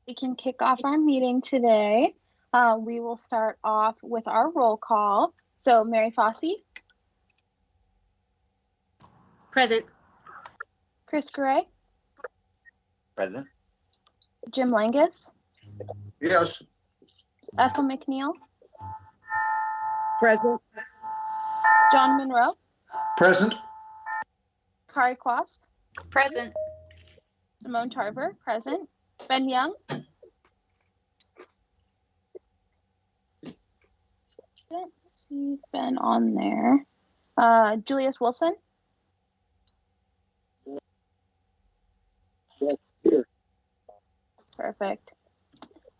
We can kick off our meeting today. We will start off with our roll call. So Mary Fossey. Present. Chris Gray. Present. Jim Langus. Yes. Ethel McNeil. Present. John Monroe. Present. Kari Quas. Present. Simone Tarver, present. Ben Young. Don't see Ben on there. Julius Wilson. Here. Perfect.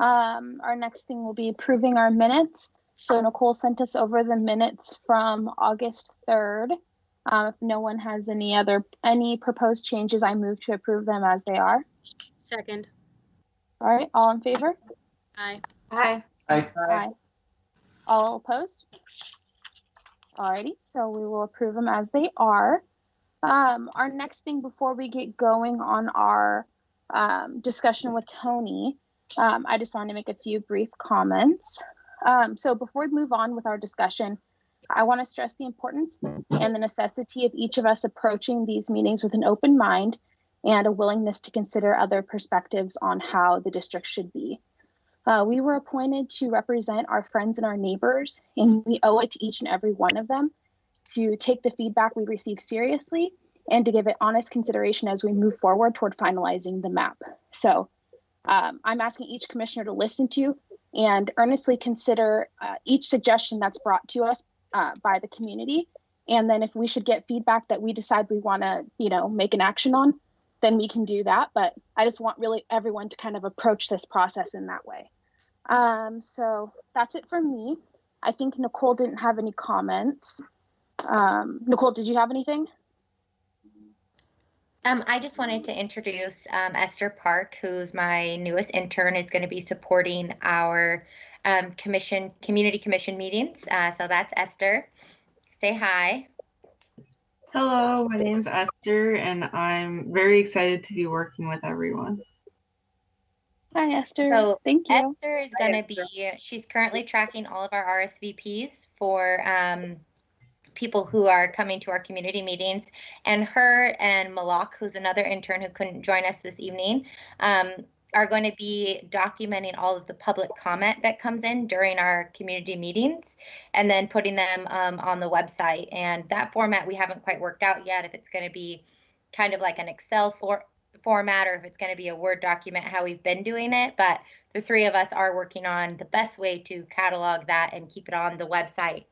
Our next thing will be approving our minutes. So Nicole sent us over the minutes from August 3rd. If no one has any proposed changes, I move to approve them as they are. Second. All right, all in favor? Aye. Aye. Aye. All opposed? Alrighty, so we will approve them as they are. Our next thing before we get going on our discussion with Tony, I just want to make a few brief comments. So before we move on with our discussion, I want to stress the importance and the necessity of each of us approaching these meetings with an open mind and a willingness to consider other perspectives on how the district should be. We were appointed to represent our friends and our neighbors, and we owe it to each and every one of them to take the feedback we receive seriously and to give it honest consideration as we move forward toward finalizing the map. So I'm asking each commissioner to listen to and earnestly consider each suggestion that's brought to us by the community. And then if we should get feedback that we decide we want to, make an action on, then we can do that. But I just want really everyone to kind of approach this process in that way. So that's it for me. I think Nicole didn't have any comments. Nicole, did you have anything? I just wanted to introduce Esther Park, who's my newest intern, is going to be supporting our community commission meetings. So that's Esther. Say hi. Hello, my name's Esther, and I'm very excited to be working with everyone. Hi, Esther. So thank you. Esther is going to be, she's currently tracking all of our RSVPs for people who are coming to our community meetings, and her and Malak, who's another intern who couldn't join us this evening, are going to be documenting all of the public comment that comes in during our community meetings and then putting them on the website. And that format we haven't quite worked out yet, if it's going to be kind of like an Excel format or if it's going to be a Word document, how we've been doing it. But the three of us are working on the best way to catalog that and keep it on the website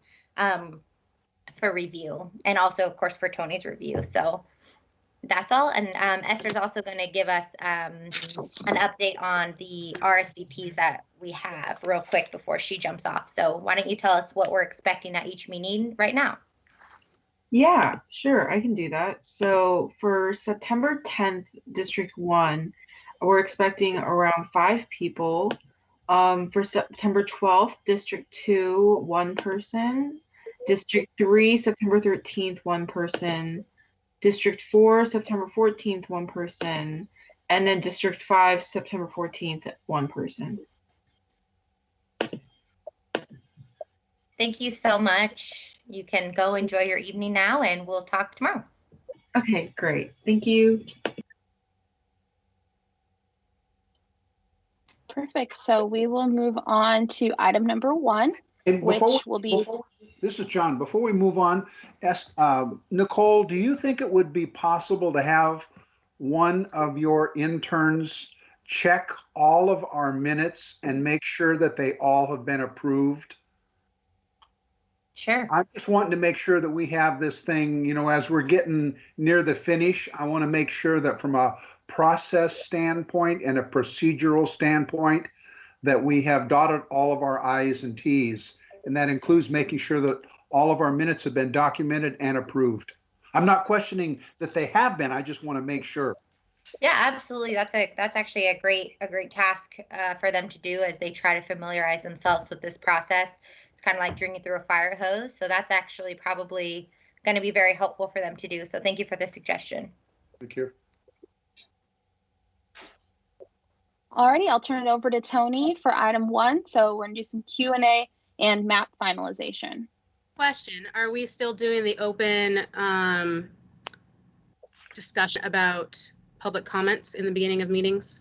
for review, and also of course for Tony's review. So that's all. And Esther's also going to give us an update on the RSVPs that we have real quick before she jumps off. So why don't you tell us what we're expecting at each meeting right now? Yeah, sure, I can do that. So for September 10th, District 1, we're expecting around 5 people. For September 12th, District 2, 1 person. District 3, September 13th, 1 person. District 4, September 14th, 1 person. And then District 5, September 14th, 1 person. Thank you so much. You can go enjoy your evening now, and we'll talk tomorrow. Okay, great. Thank you. Perfect. So we will move on to item number 1, which will be... This is John. Before we move on, Nicole, do you think it would be possible to have one of your interns check all of our minutes and make sure that they all have been approved? Sure. I'm just wanting to make sure that we have this thing, as we're getting near the finish, I want to make sure that from a process standpoint and a procedural standpoint, that we have dotted all of our I's and T's. And that includes making sure that all of our minutes have been documented and approved. I'm not questioning that they have been. I just want to make sure. Yeah, absolutely. That's actually a great task for them to do as they try to familiarize themselves with this process. It's kind of like drinking through a fire hose. So that's actually probably going to be very helpful for them to do. So thank you for the suggestion. Thank you. Alrighty, I'll turn it over to Tony for item 1. So we're gonna do some Q&A and map finalization. Question, are we still doing the open discussion about public comments in the beginning of meetings?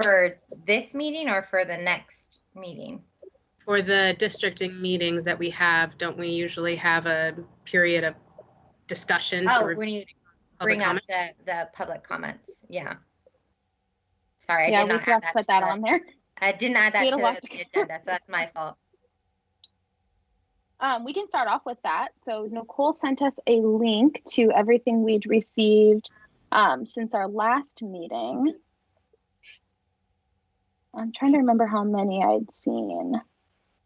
For this meeting or for the next meeting? For the districting meetings that we have, don't we usually have a period of discussion to Oh, review when you public bring up comments? the public comments, yeah. Sorry, I Yeah, did we not forgot add to that. put that on there. I didn't add We that had a to lot to the agenda, so that's my fault. We can start off with that. So Nicole sent us a link to everything we'd received since our last meeting. I'm trying to remember how many I'd seen.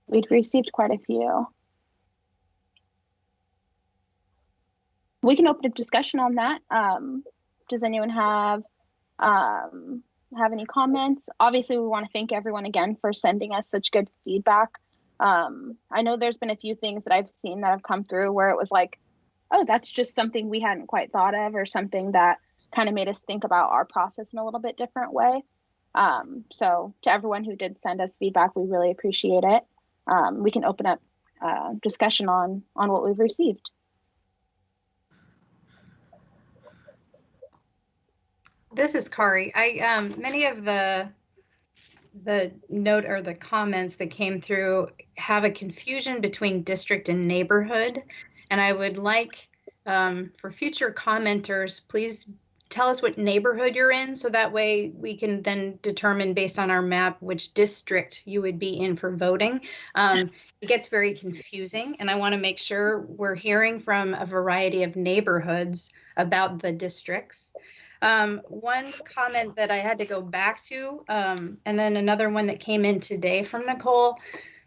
We'd received quite a few. We can open a discussion on that. Does anyone have any comments? Obviously, we want to thank everyone again for sending us such good feedback. I know there's been a few things that I've seen that have come through where it was like, oh, that's just something we hadn't quite thought of, or something that kind of made us think about our process in a little bit different way. So to everyone who did send us feedback, we really appreciate it. We can open up discussion on what we've received. This is Kari. Many of the note or the comments that came through have a confusion between district and neighborhood. And I would like, for future commenters, please tell us what neighborhood you're in, so that way we can then determine based on our map which district you would be in for voting. It gets very confusing, and I want to make sure we're hearing from a variety of neighborhoods about the districts. One comment that I had to go back to, and then another one that came in today from Nicole,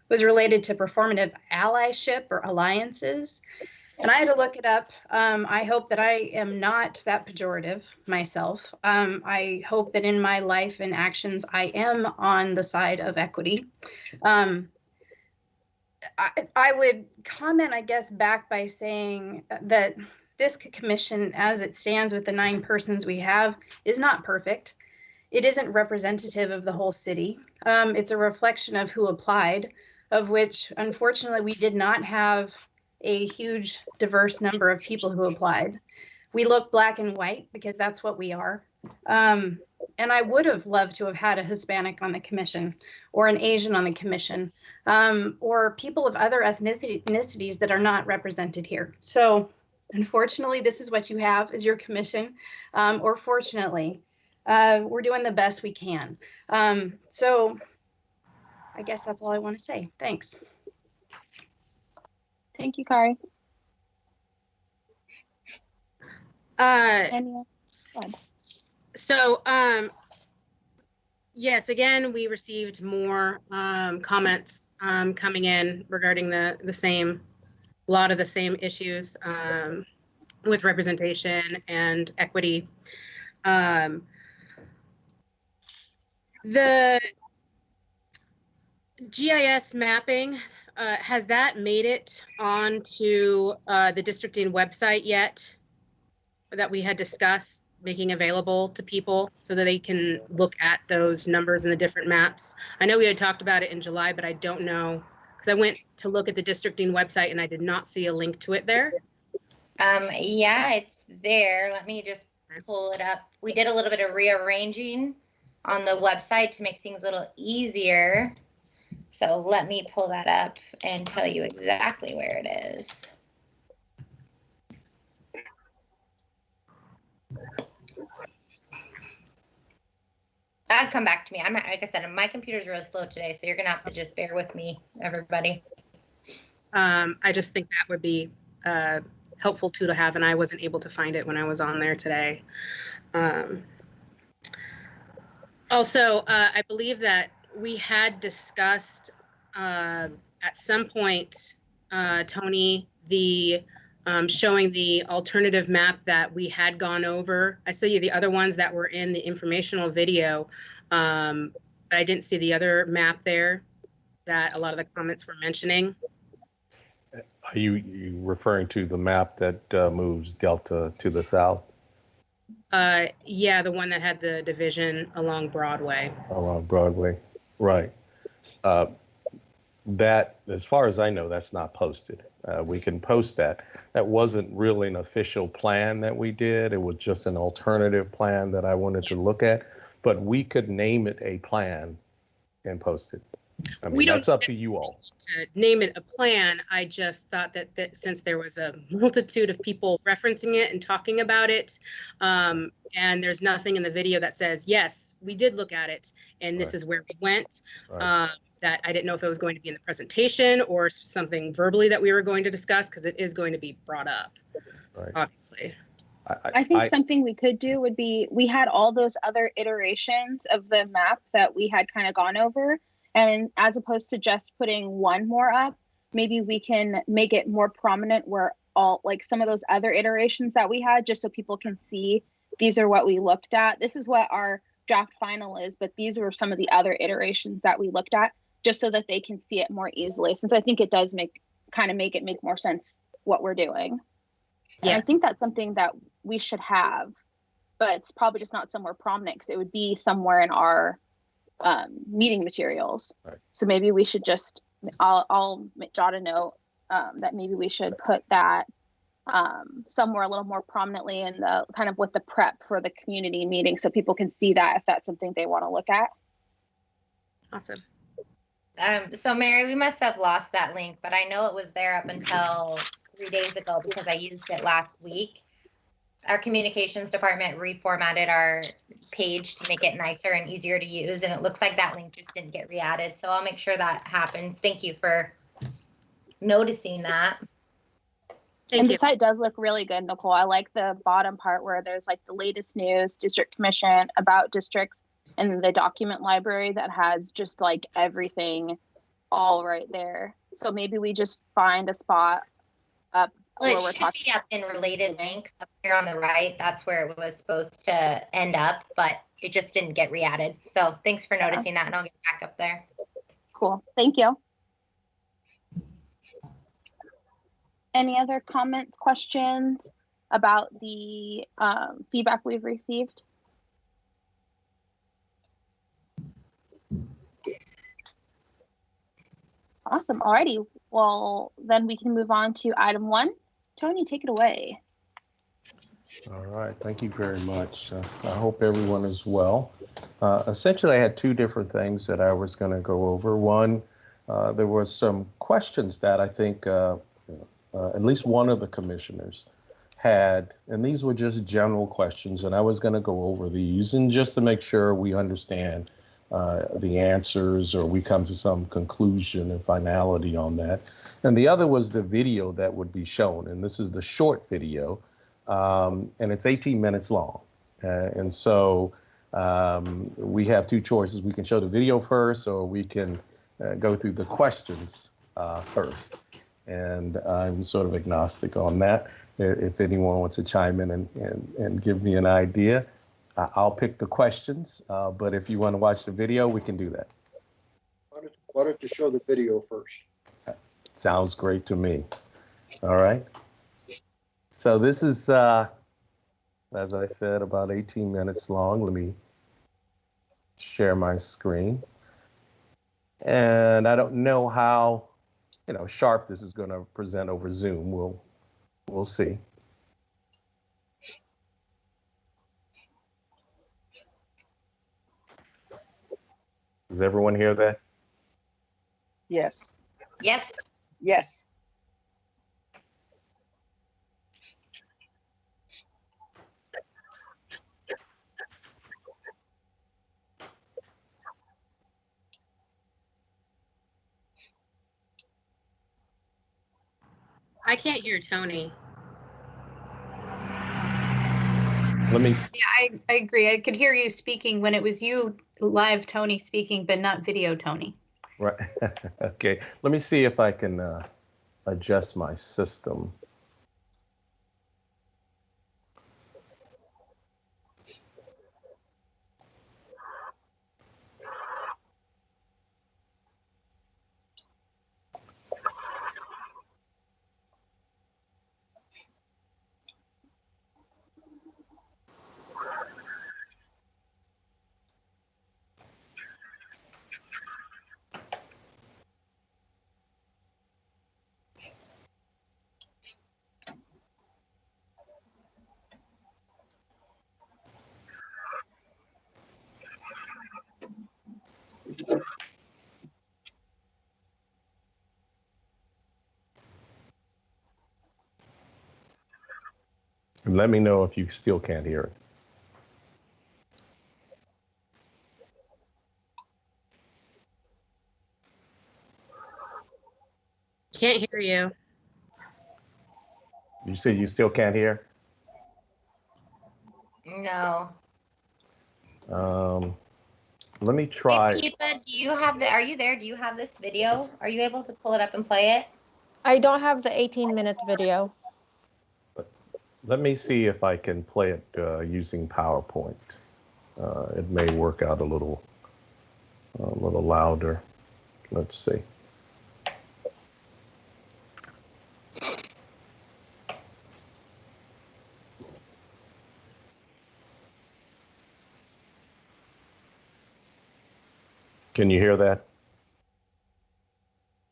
was related to performative allyship or alliances. And I had to look it up. I hope that I am not that pejorative myself. I hope that in my life and actions, I am on the side of equity. I would comment, I guess, back by saying that this commission, as it stands with the 9 persons we have, is not perfect. It isn't representative of the whole city. It's a reflection of who applied, of which, unfortunately, we did not have a huge, diverse number of people who applied. We look black and white because that's what we are. And I would have loved to have had a Hispanic on the commission, or an Asian on the commission, or people of other ethnicities that are not represented here. So unfortunately, this is what you have as your commission, or fortunately, we're doing the best we can. So I guess that's all I want to say. Thanks. Thank you, Kari. So, yes, again, we received more comments coming in regarding a lot of the same issues with representation and equity. The GIS mapping, has that made it onto the districting website yet that we had discussed making available to people so that they can look at those numbers in the different maps? I know we had talked about it in July, but I don't know, because I went to look at the districting website and I did not see a link to it there. Yeah, it's there. Let me just pull it up. We did a little bit of rearranging on the website to make things a little easier. So let me pull that up and tell you exactly where it is. Come back to me. Like I said, my computer's real slow today, so you're gonna have to just bear with me, everybody. I just think that would be helpful too to have, and I wasn't able to find it when I was on there today. Also, I believe that we had discussed at some point, Tony, the showing the alternative map that we had gone over. I saw you the other ones that were in the informational video, but I didn't see the other map there that a lot of the comments were mentioning. Are you referring to the map that moves Delta to the south? Yeah, the one that had the division along Broadway. Along Broadway, right. Uh, that, as far as I know, that's not posted. We can post that. That wasn't really an official plan that we did. It was just an alternative plan that I wanted to look at, but we could name it a plan and post it. I mean, We don't that's up to you all. to name it a plan. I just thought that since there was a multitude of people referencing it and talking about it, and there's nothing in the video that says, yes, we did look at it and this Right. is where we went, Right. that I didn't know if it was going to be in the presentation or something verbally that we were going to discuss, because it is going to be brought up, Right. obviously. I think something we could do would be, we had all those other iterations of the map that we had kind of gone over. And as opposed to just putting one more up, maybe we can make it more prominent where all, like some of those other iterations that we had, just so people can see these are what we looked at. This is what our draft final is, but these were some of the other iterations that we looked at, just so that they can see it more easily. Since I think it does make it make more sense what we're doing. And I think that's something that we should have, but it's probably just not somewhere prominent because it would be somewhere in our meeting materials. Right. So maybe we should just, I'll jot a note that maybe we should put that somewhere a little more prominently in the kind of with the prep for the community meeting, so people can see that if that's something they want to look at. Awesome. So Mary, we must have lost that link, but I know it was there up until 3 days ago because I used it last week. Our communications department reformatted our page to make it nicer and easier to use, and it looks like that link just didn't get re-added. So I'll make sure that happens. Thank you for noticing that. Thank And you. the site does look really good, Nicole. I like the bottom part where there's like the latest news, district commission, about districts, and then the document library that has just like everything all right there. So maybe we just find a spot up Well, where we're it should talking. be up in related links up here on the right. That's where it was supposed to end up, but it just didn't get re-added. So thanks for noticing that, and I'll get back up there. Cool. Thank you. Any other comments, questions about the feedback we've received? Awesome. Alrighty. Well, then we can move on to item 1. Tony, take it away. All right, thank you very much. I hope everyone is well. Essentially, I had 2 different things that I was going to go over. One, there were some questions that I think at least one of the commissioners had, and these were just general questions, and I was going to go over these, and just to make sure we understand the answers or we come to some conclusion and finality on that. And the other was the video that would be shown, and this is the short video. And it's 18 minutes long. And so we have 2 choices. We can show the video first, or we can go through the questions first. And I'm sort of agnostic on that. If anyone wants to chime in and give me an idea, I'll pick the questions. But if you want to watch the video, we can do that. Why don't you show the video first? Sounds great to me. All right. So this is, as I said, about 18 minutes long. Let me share my screen. And I don't know how, sharp this is going to present over Zoom. We'll see. Does everyone hear that? Yes. Yep. Yes. I can't hear Tony. Let me. Yeah, I agree. I could hear you speaking when it was you live, Tony, speaking, but not video, Tony. Right. Okay. Let me see if I can adjust my system. And let me know if you still can't hear it. Can't hear you. You say you still can't hear? No. Let me Hey, try. Peepa, do you have are you there? Do you have this video? Are you able to pull it up and play it? I don't have the 18-minute video. Let me see if I can play it using PowerPoint. It may work out a little louder. Let's see. Can you hear that?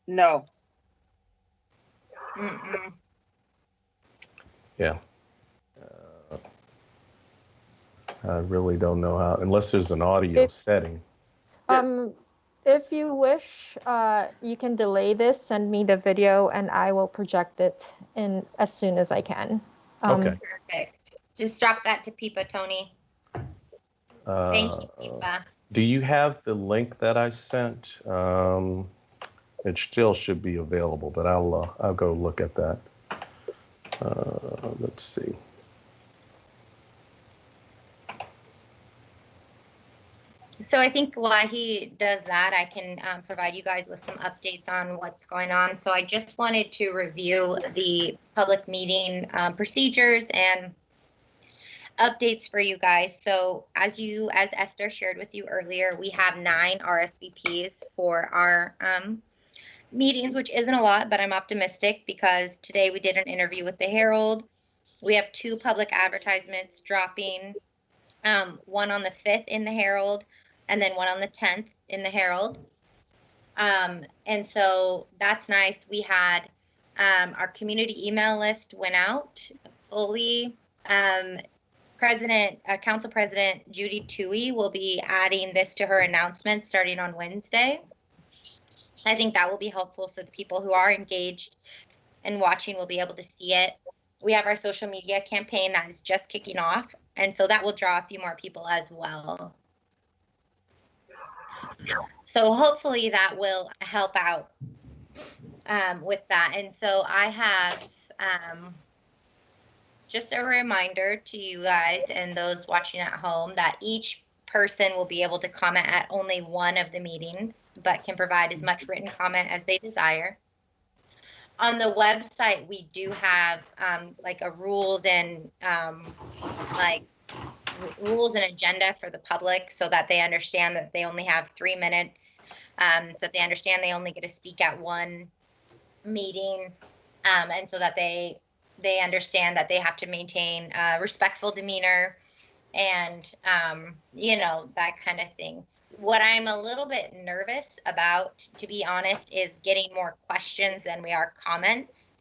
No. Mm-mm. Yeah. I really don't know how, unless there's an audio setting. If you wish, you can delay this, send me the video, and I will project it in as soon as I can. Okay. Perfect. Just drop that to Peepa, Tony. Thank you, Peepa. Do you have the link that I sent? It still should be available, but I'll go look at that. Let's see. So I think while he does that, I can provide you guys with some updates on what's going on. So I just wanted to review the public meeting procedures and updates for you guys. So as Esther shared with you earlier, we have 9 RSVPs for our meetings, which isn't a lot, but I'm optimistic because today we did an interview with the Herald. We have 2 public advertisements dropping, one on the 5th in the Herald, and then one on the 10th in the Herald. And so that's nice. We had our community email list went out fully. Council President Judy Toohey will be adding this to her announcement starting on Wednesday. I think that will be helpful so the people who are engaged and watching will be able to see it. We have our social media campaign that is just kicking off, and so that will draw a few more people as well. So hopefully that will help out with that. And so I have just a reminder to you guys and those watching at home that each person will be able to comment at only one of the meetings, but can provide as much written comment as they desire. On the website, we do have like a rules and rules and agenda for the public so that they understand that they only have 3 minutes, so that they understand they only get to speak at one meeting, and so that they understand that they have to maintain a respectful demeanor and that kind of thing. What I'm a little bit nervous about, to be honest, is getting more questions than we are comments,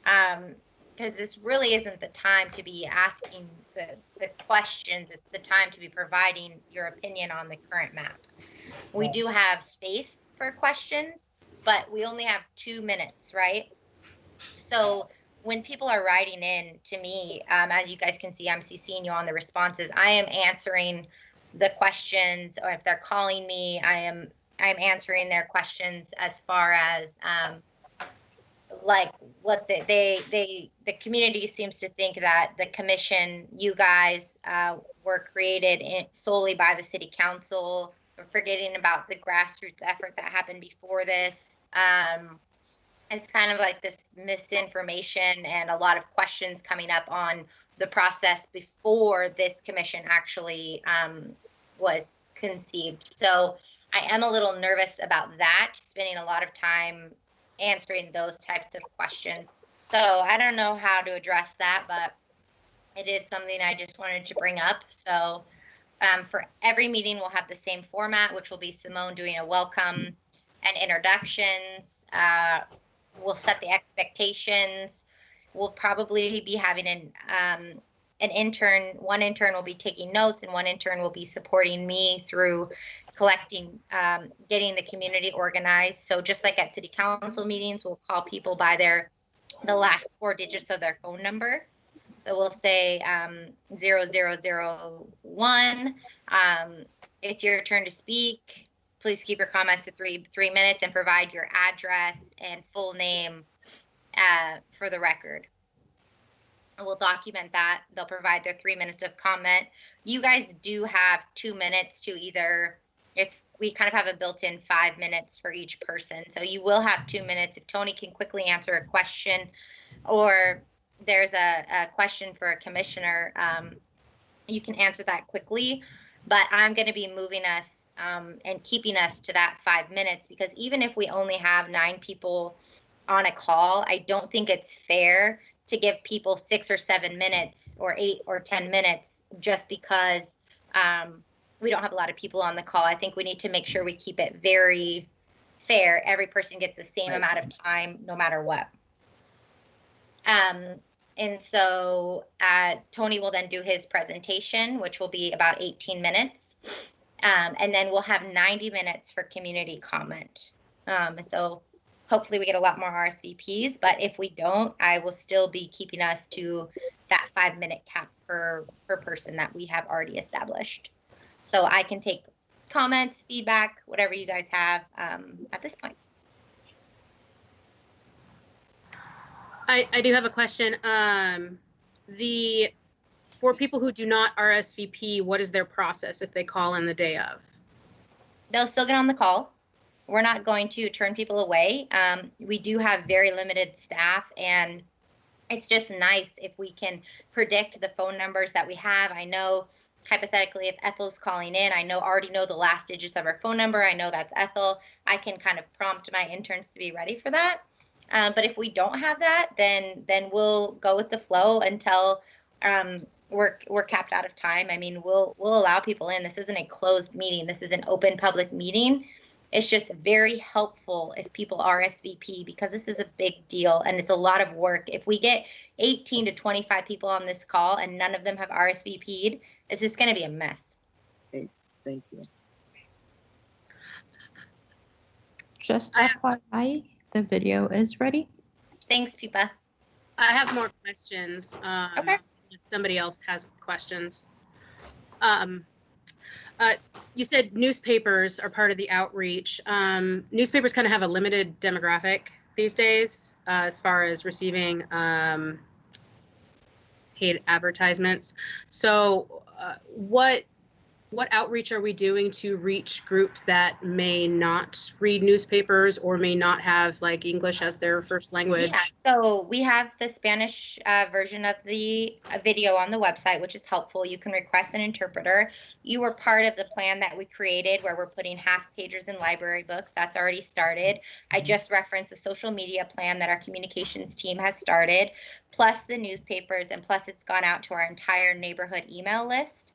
because this really isn't the time to be asking the questions. It's the time to be providing your opinion on the current map. We do have space for questions, but we only have 2 minutes, right? So when people are writing in to me, as you guys can see, I'm CCing you on the responses. I am answering the questions, or if they're calling me, I'm answering their questions as far as like what the community seems to think that the commission, you guys, were created solely by the city council, forgetting about the grassroots effort that happened before this. It's kind of like this misinformation and a lot of questions coming up on the process before this commission actually was conceived. So I am a little nervous about that, spending a lot of time answering those types of questions. So I don't know how to address that, but it is something I just wanted to bring up. So for every meeting, we'll have the same format, which will be Simone doing a welcome and introductions. We'll set the expectations. We'll probably be having one intern will be taking notes, and one intern will be supporting me through collecting, getting the community organized. So just like at city council meetings, we'll call people by the last 4 digits of their phone number. So we'll say 0001. It's your turn to speak. Please keep your comments to 3 minutes and provide your address and full name for the record. We'll document that. They'll provide their 3 minutes of comment. You guys do have 2 minutes to we kind of have a built-in 5 minutes for each person. So you will have 2 minutes. If Tony can quickly answer a question, or there's a question for a commissioner, you can answer that quickly. But I'm going to be moving us and keeping us to that 5 minutes, because even if we only have 9 people on a call, I don't think it's fair to give people 6 or 7 minutes or 8 or 10 minutes just because we don't have a lot of people on the call. I think we need to make sure we keep it very fair. Every person gets the same amount of time, no matter what. And so Tony will then do his presentation, which will be about 18 minutes. And then we'll have 90 minutes for community comment. So hopefully we get a lot more RSVPs, but if we don't, I will still be keeping us to that 5-minute cap per person that we have already established. So I can take comments, feedback, whatever you guys have at this point. I do have a question. For people who do not RSVP, what is their process if they call in the day of? They'll still get on the call. We're not going to turn people away. We do have very limited staff, and it's just nice if we can predict the phone numbers that we have. I know hypothetically if Ethel's calling in, I already know the last digits of her phone number. I know that's Ethel. I can kind of prompt my interns to be ready for that. But if we don't have that, then we'll go with the flow until we're capped out of time. I mean, we'll allow people in. This isn't a closed meeting. This is an open public meeting. It's just very helpful if people RSVP, because this is a big deal and it's a lot of work. If we get 18 to 25 people on this call and none of them have RSVP'd, it's just going to be a mess. Okay, thank you. Just FYI, the video is ready. Thanks, Pipa. I have more questions. Okay. If somebody else has questions. You said newspapers are part of the outreach. Newspapers kind of have a limited demographic these days as far as receiving paid advertisements. So what outreach are we doing to reach groups that may not read newspapers or may not have like English as their first language? Yeah, so we have the Spanish version of the video on the website, which is helpful. You can request an interpreter. You were part of the plan that we created where we're putting half pagers in library books. That's already started. I just referenced a social media plan that our communications team has started, plus the newspapers, and plus it's gone out to our entire neighborhood email list.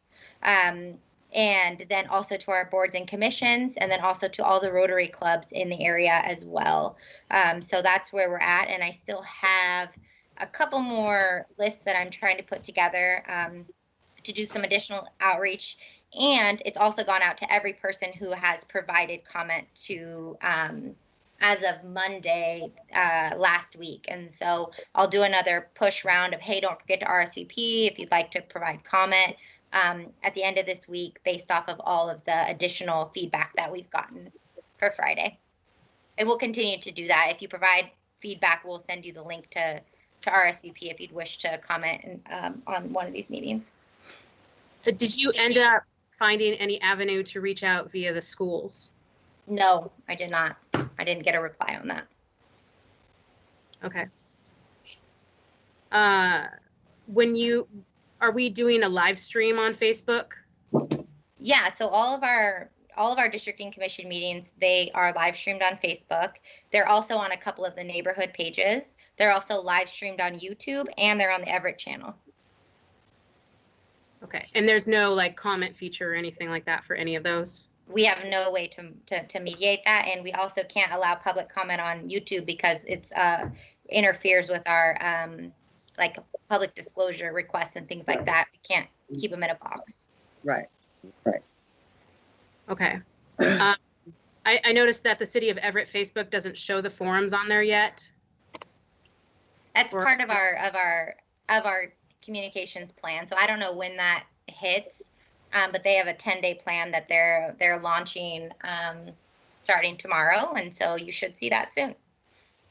And then also to our boards and commissions, and then also to all the Rotary clubs in the area as well. So that's where we're at. And I still have a couple more lists that I'm trying to put together to do some additional outreach. And it's also gone out to every person who has provided comment to as of Monday last week. And so I'll do another push round of, hey, don't forget to RSVP if you'd like to provide comment. At the end of this week, based off of all of the additional feedback that we've gotten for Friday. And we'll continue to do that. If you provide feedback, we'll send you the link to RSVP if you'd wish to comment on one of these meetings. Did you end up finding any avenue to reach out via the schools? No, I did not. I didn't get a reply on that. Okay. Are we doing a live stream on Facebook? Yeah, so all of our districting commission meetings, they are live streamed on Facebook. They're also on a couple of the neighborhood pages. They're also live streamed on YouTube, and they're on the Everett channel. Okay, and there's no like comment feature or anything like that for any of those? We have no way to mediate that, and we also can't allow public comment on YouTube because it's interferes with our like public disclosure requests and things like that. We can't keep them in a box. Right. Okay. I noticed that the City of Everett Facebook doesn't show the forums on there yet. That's Or- part of our communications plan. So I don't know when that hits, but they have a 10-day plan that they're launching starting tomorrow, and so you should see that soon.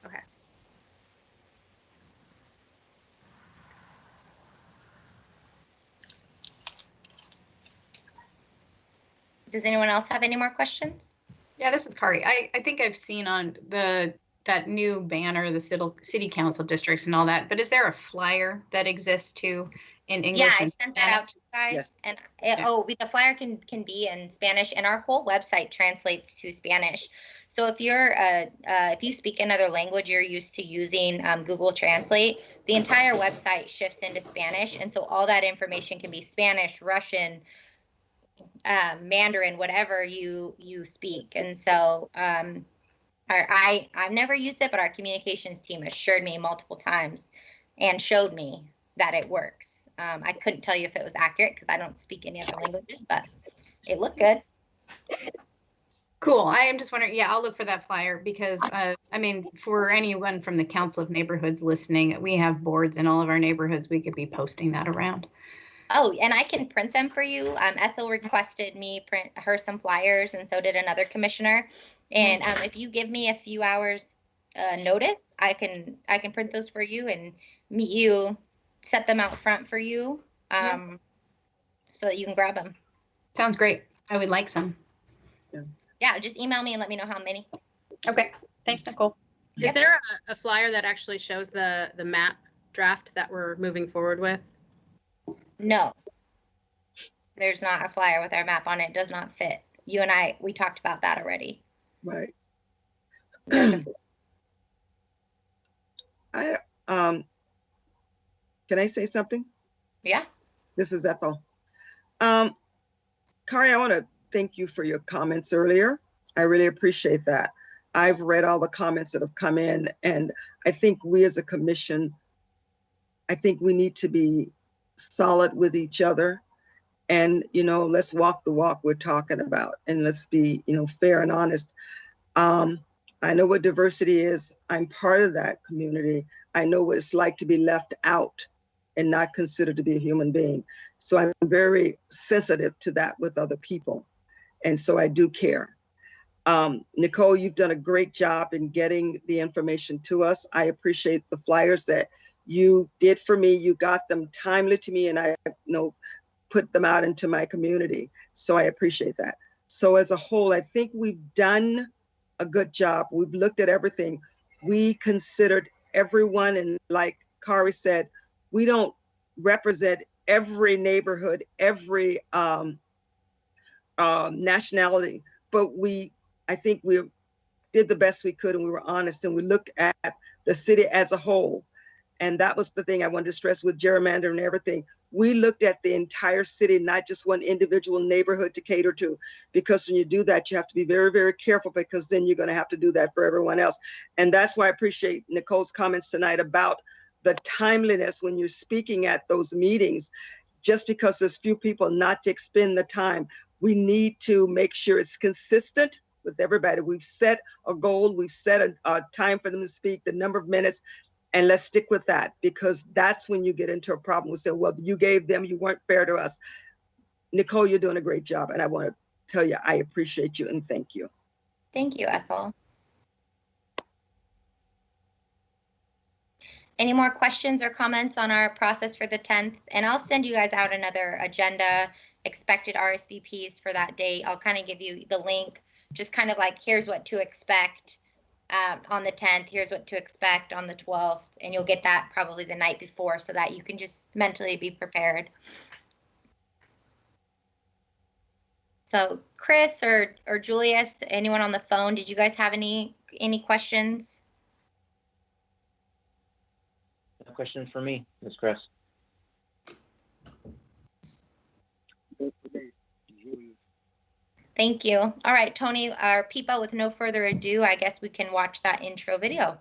Okay. Does anyone else have any more questions? Yeah, this is Kari. I think I've seen on that new banner, the city council districts and all that, but is there a flyer that exists too in English? Yeah, I and sent that out to you guys. Yes. And Yeah. the flyer can be in Spanish, and our whole website translates to Spanish. So if if you speak another language, you're used to using Google Translate, the entire website shifts into Spanish, and so all that information can be Spanish, Russian, Mandarin, whatever you speak. And so I've never used it, but our communications team assured me multiple times and showed me that it works. I couldn't tell you if it was accurate because I don't speak any other languages, but it looked good. Cool. I am just wondering, yeah, I'll look for that flyer because, I mean, for anyone from the Council of Neighborhoods listening, we have boards in all of our neighborhoods. We could be posting that around. Oh, and I can print them for you. Ethel requested me print her some flyers, and so did another commissioner. And if you give me a few hours notice, I can print those for you and meet you, set them out front for you, so that you can grab them. Sounds great. I would like some. Yeah, just email me and let me know how many. Okay. Thanks, Nicole. Is there a flyer that actually shows the map draft that we're moving forward with? No, there's not a flyer with our map on it. It does not fit. You and I, we talked about that already. Right. It doesn't fit. Can I say something? Yeah. This is Ethel. Kari, I want to thank you for your comments earlier. I really appreciate that. I've read all the comments that have come in, and I think we as a commission, I think we need to be solid with each other, and let's walk the walk we're talking about, and let's be fair and honest. I know what diversity is. I'm part of that community. I know what it's like to be left out and not considered to be a human being. So I'm very sensitive to that with other people, and so I do care. Nicole, you've done a great job in getting the information to us. I appreciate the flyers that you did for me. You got them timely to me, and I put them out into my community. So I appreciate that. So as a whole, I think we've done a good job. We've looked at everything. We considered everyone, and like Kari said, we don't represent every neighborhood, every nationality, but I think we did the best we could, and we were honest, and we looked at the city as a whole. And that was the thing I wanted to stress with gerrymandering and everything. We looked at the entire city, not just one individual neighborhood to cater to, because when you do that, you have to be very, very careful, because then you're going to have to do that for everyone else. And that's why I appreciate Nicole's comments tonight about the timeliness when you're speaking at those meetings. Just because there's few people, not to expend the time. We need to make sure it's consistent with everybody. We've set a goal, we've set a time for them to speak, the number of minutes, and let's stick with that, because that's when you get into a problem. We say, well, you gave them, you weren't fair to us. Nicole, you're doing a great job, and I want to tell you, I appreciate you and thank you. Thank you, Ethel. Any more questions or comments on our process for the 10th? And I'll send you guys out another agenda, expected RSVPs for that date. I'll kind of give you the link, just kind of like, here's what to expect on the 10th, here's what to expect on the 12th, and you'll get that probably the night before so that you can just mentally be prepared. So Chris or Julius, anyone on the phone, did you guys have any questions? No questions for me, Ms. Kress. Thank you. All right, Tony, our people, with no further ado, I guess we can watch that intro video.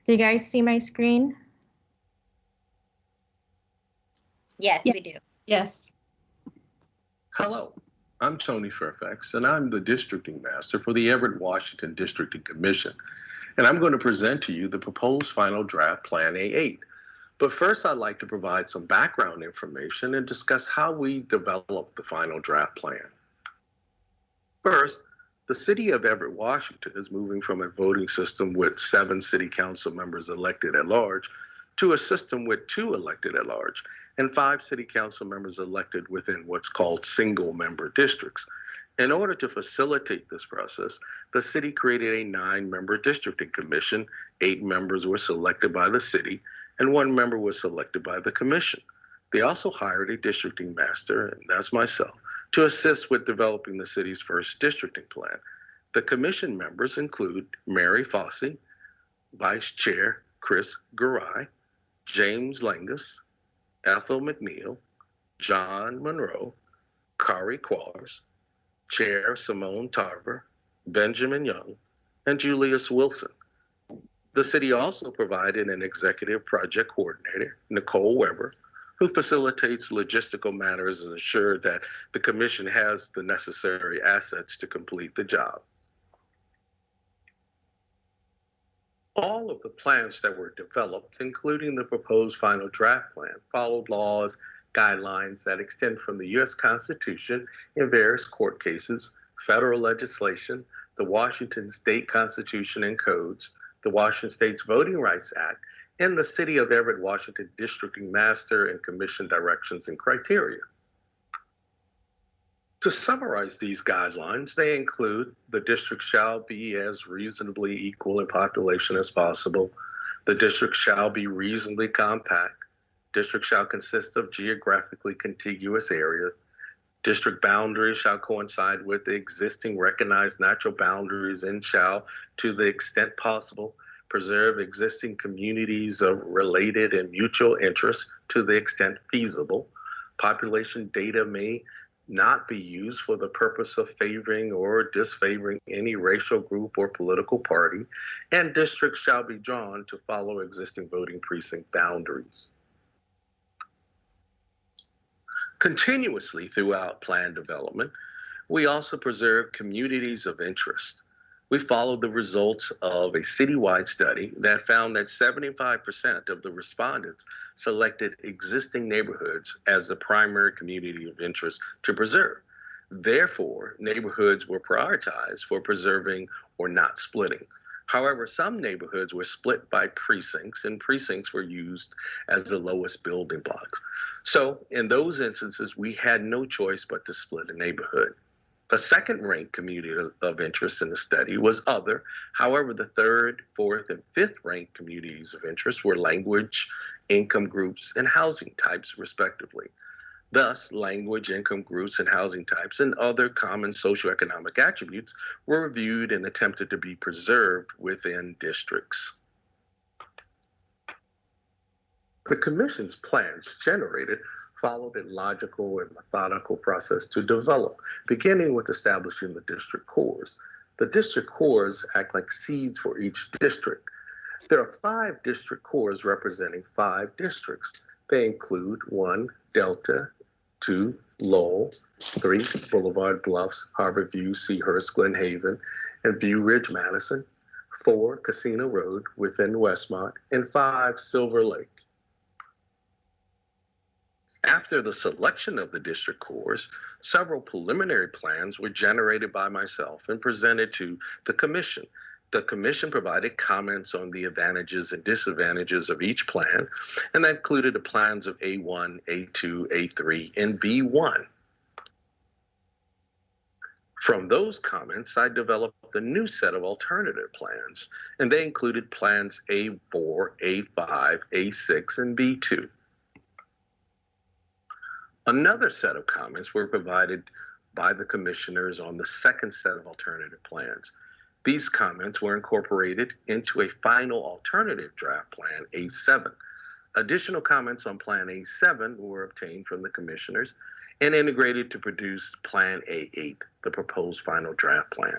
Do you guys see my screen? Yes, Yeah. we do. Yes. Hello, I'm Tony Fairfax, and I'm the districting master for the Everett, Washington Districting Commission. And I'm going to present to you the proposed final draft Plan A8. But first, I'd like to provide some background information and discuss how we developed the final draft plan. First, the city of Everett, Washington is moving from a voting system with 7 city council members elected at large to a system with 2 elected at large and 5 city council members elected within what's called single member districts. In order to facilitate this process, the city created a 9-member districting commission. 8 members were selected by the city and 1 member was selected by the commission. They also hired a districting master, and that's myself, to assist with developing the city's first districting plan. The commission members include Mary Fossey, Vice Chair Chris Garai, James Langus, Ethel McNeil, John Monroe, Kari Quallers, Chair Simone Tarver, Benjamin Young, and Julius Wilson. The city also provided an executive project coordinator, Nicole Weber, who facilitates logistical matters and ensures that the commission has the necessary assets to complete the job. All of the plans that were developed, including the proposed final draft plan, followed laws, guidelines that extend from the U.S. Constitution in various court cases, federal legislation, the Washington State Constitution and codes, the Washington State's Voting Rights Act, and the City of Everett, Washington Districting Master and Commission directions and criteria. To summarize these guidelines, they include the district shall be as reasonably equal in population as possible. The district shall be reasonably compact. District shall consist of geographically contiguous areas. District boundaries shall coincide with the existing recognized natural boundaries and shall, to the extent possible, preserve existing communities of related and mutual interest to the extent feasible. Population data may not be used for the purpose of favoring or disfavoring any racial group or political party, and districts shall be drawn to follow existing voting precinct boundaries. Continuously throughout plan development, we also preserve communities of interest. We followed the results of a citywide study that found that 75% of the respondents selected existing neighborhoods as the primary community of interest to preserve. Therefore, neighborhoods were prioritized for preserving or not splitting. However, some neighborhoods were split by precincts, and precincts were used as the lowest building blocks. So in those instances, we had no choice but to split a neighborhood. The second ranked community of interest in the study was other. However, the third, fourth, and fifth ranked communities of interest were language, income groups, and housing types, respectively. Thus, language, income groups, and housing types, and other common socioeconomic attributes were reviewed and attempted to be preserved within districts. The Commission's plans generated followed a logical and methodical process to develop, beginning with establishing the district cores. The district cores act like seeds for each district. There are 5 district cores representing 5 districts. They include 1, Delta, 2, Lowell, 3, Boulevard Bluffs, Harbor View, Seahurst, Glen Haven, and View Ridge, Madison, 4, Casino Road within Westmont, and 5, Silver Lake. After the selection of the district cores, several preliminary plans were generated by myself and presented to the Commission. The Commission provided comments on the advantages and disadvantages of each plan, and that included the plans of A1, A2, A3, and B1. From those comments, I developed a new set of alternative plans, and they included plans A4, A5, A6, and B2. Another set of comments were provided by the commissioners on the second set of alternative plans. These comments were incorporated into a final alternative draft plan, A7. Additional comments on Plan A7 were obtained from the commissioners and integrated to produce Plan A8, the proposed final draft plan.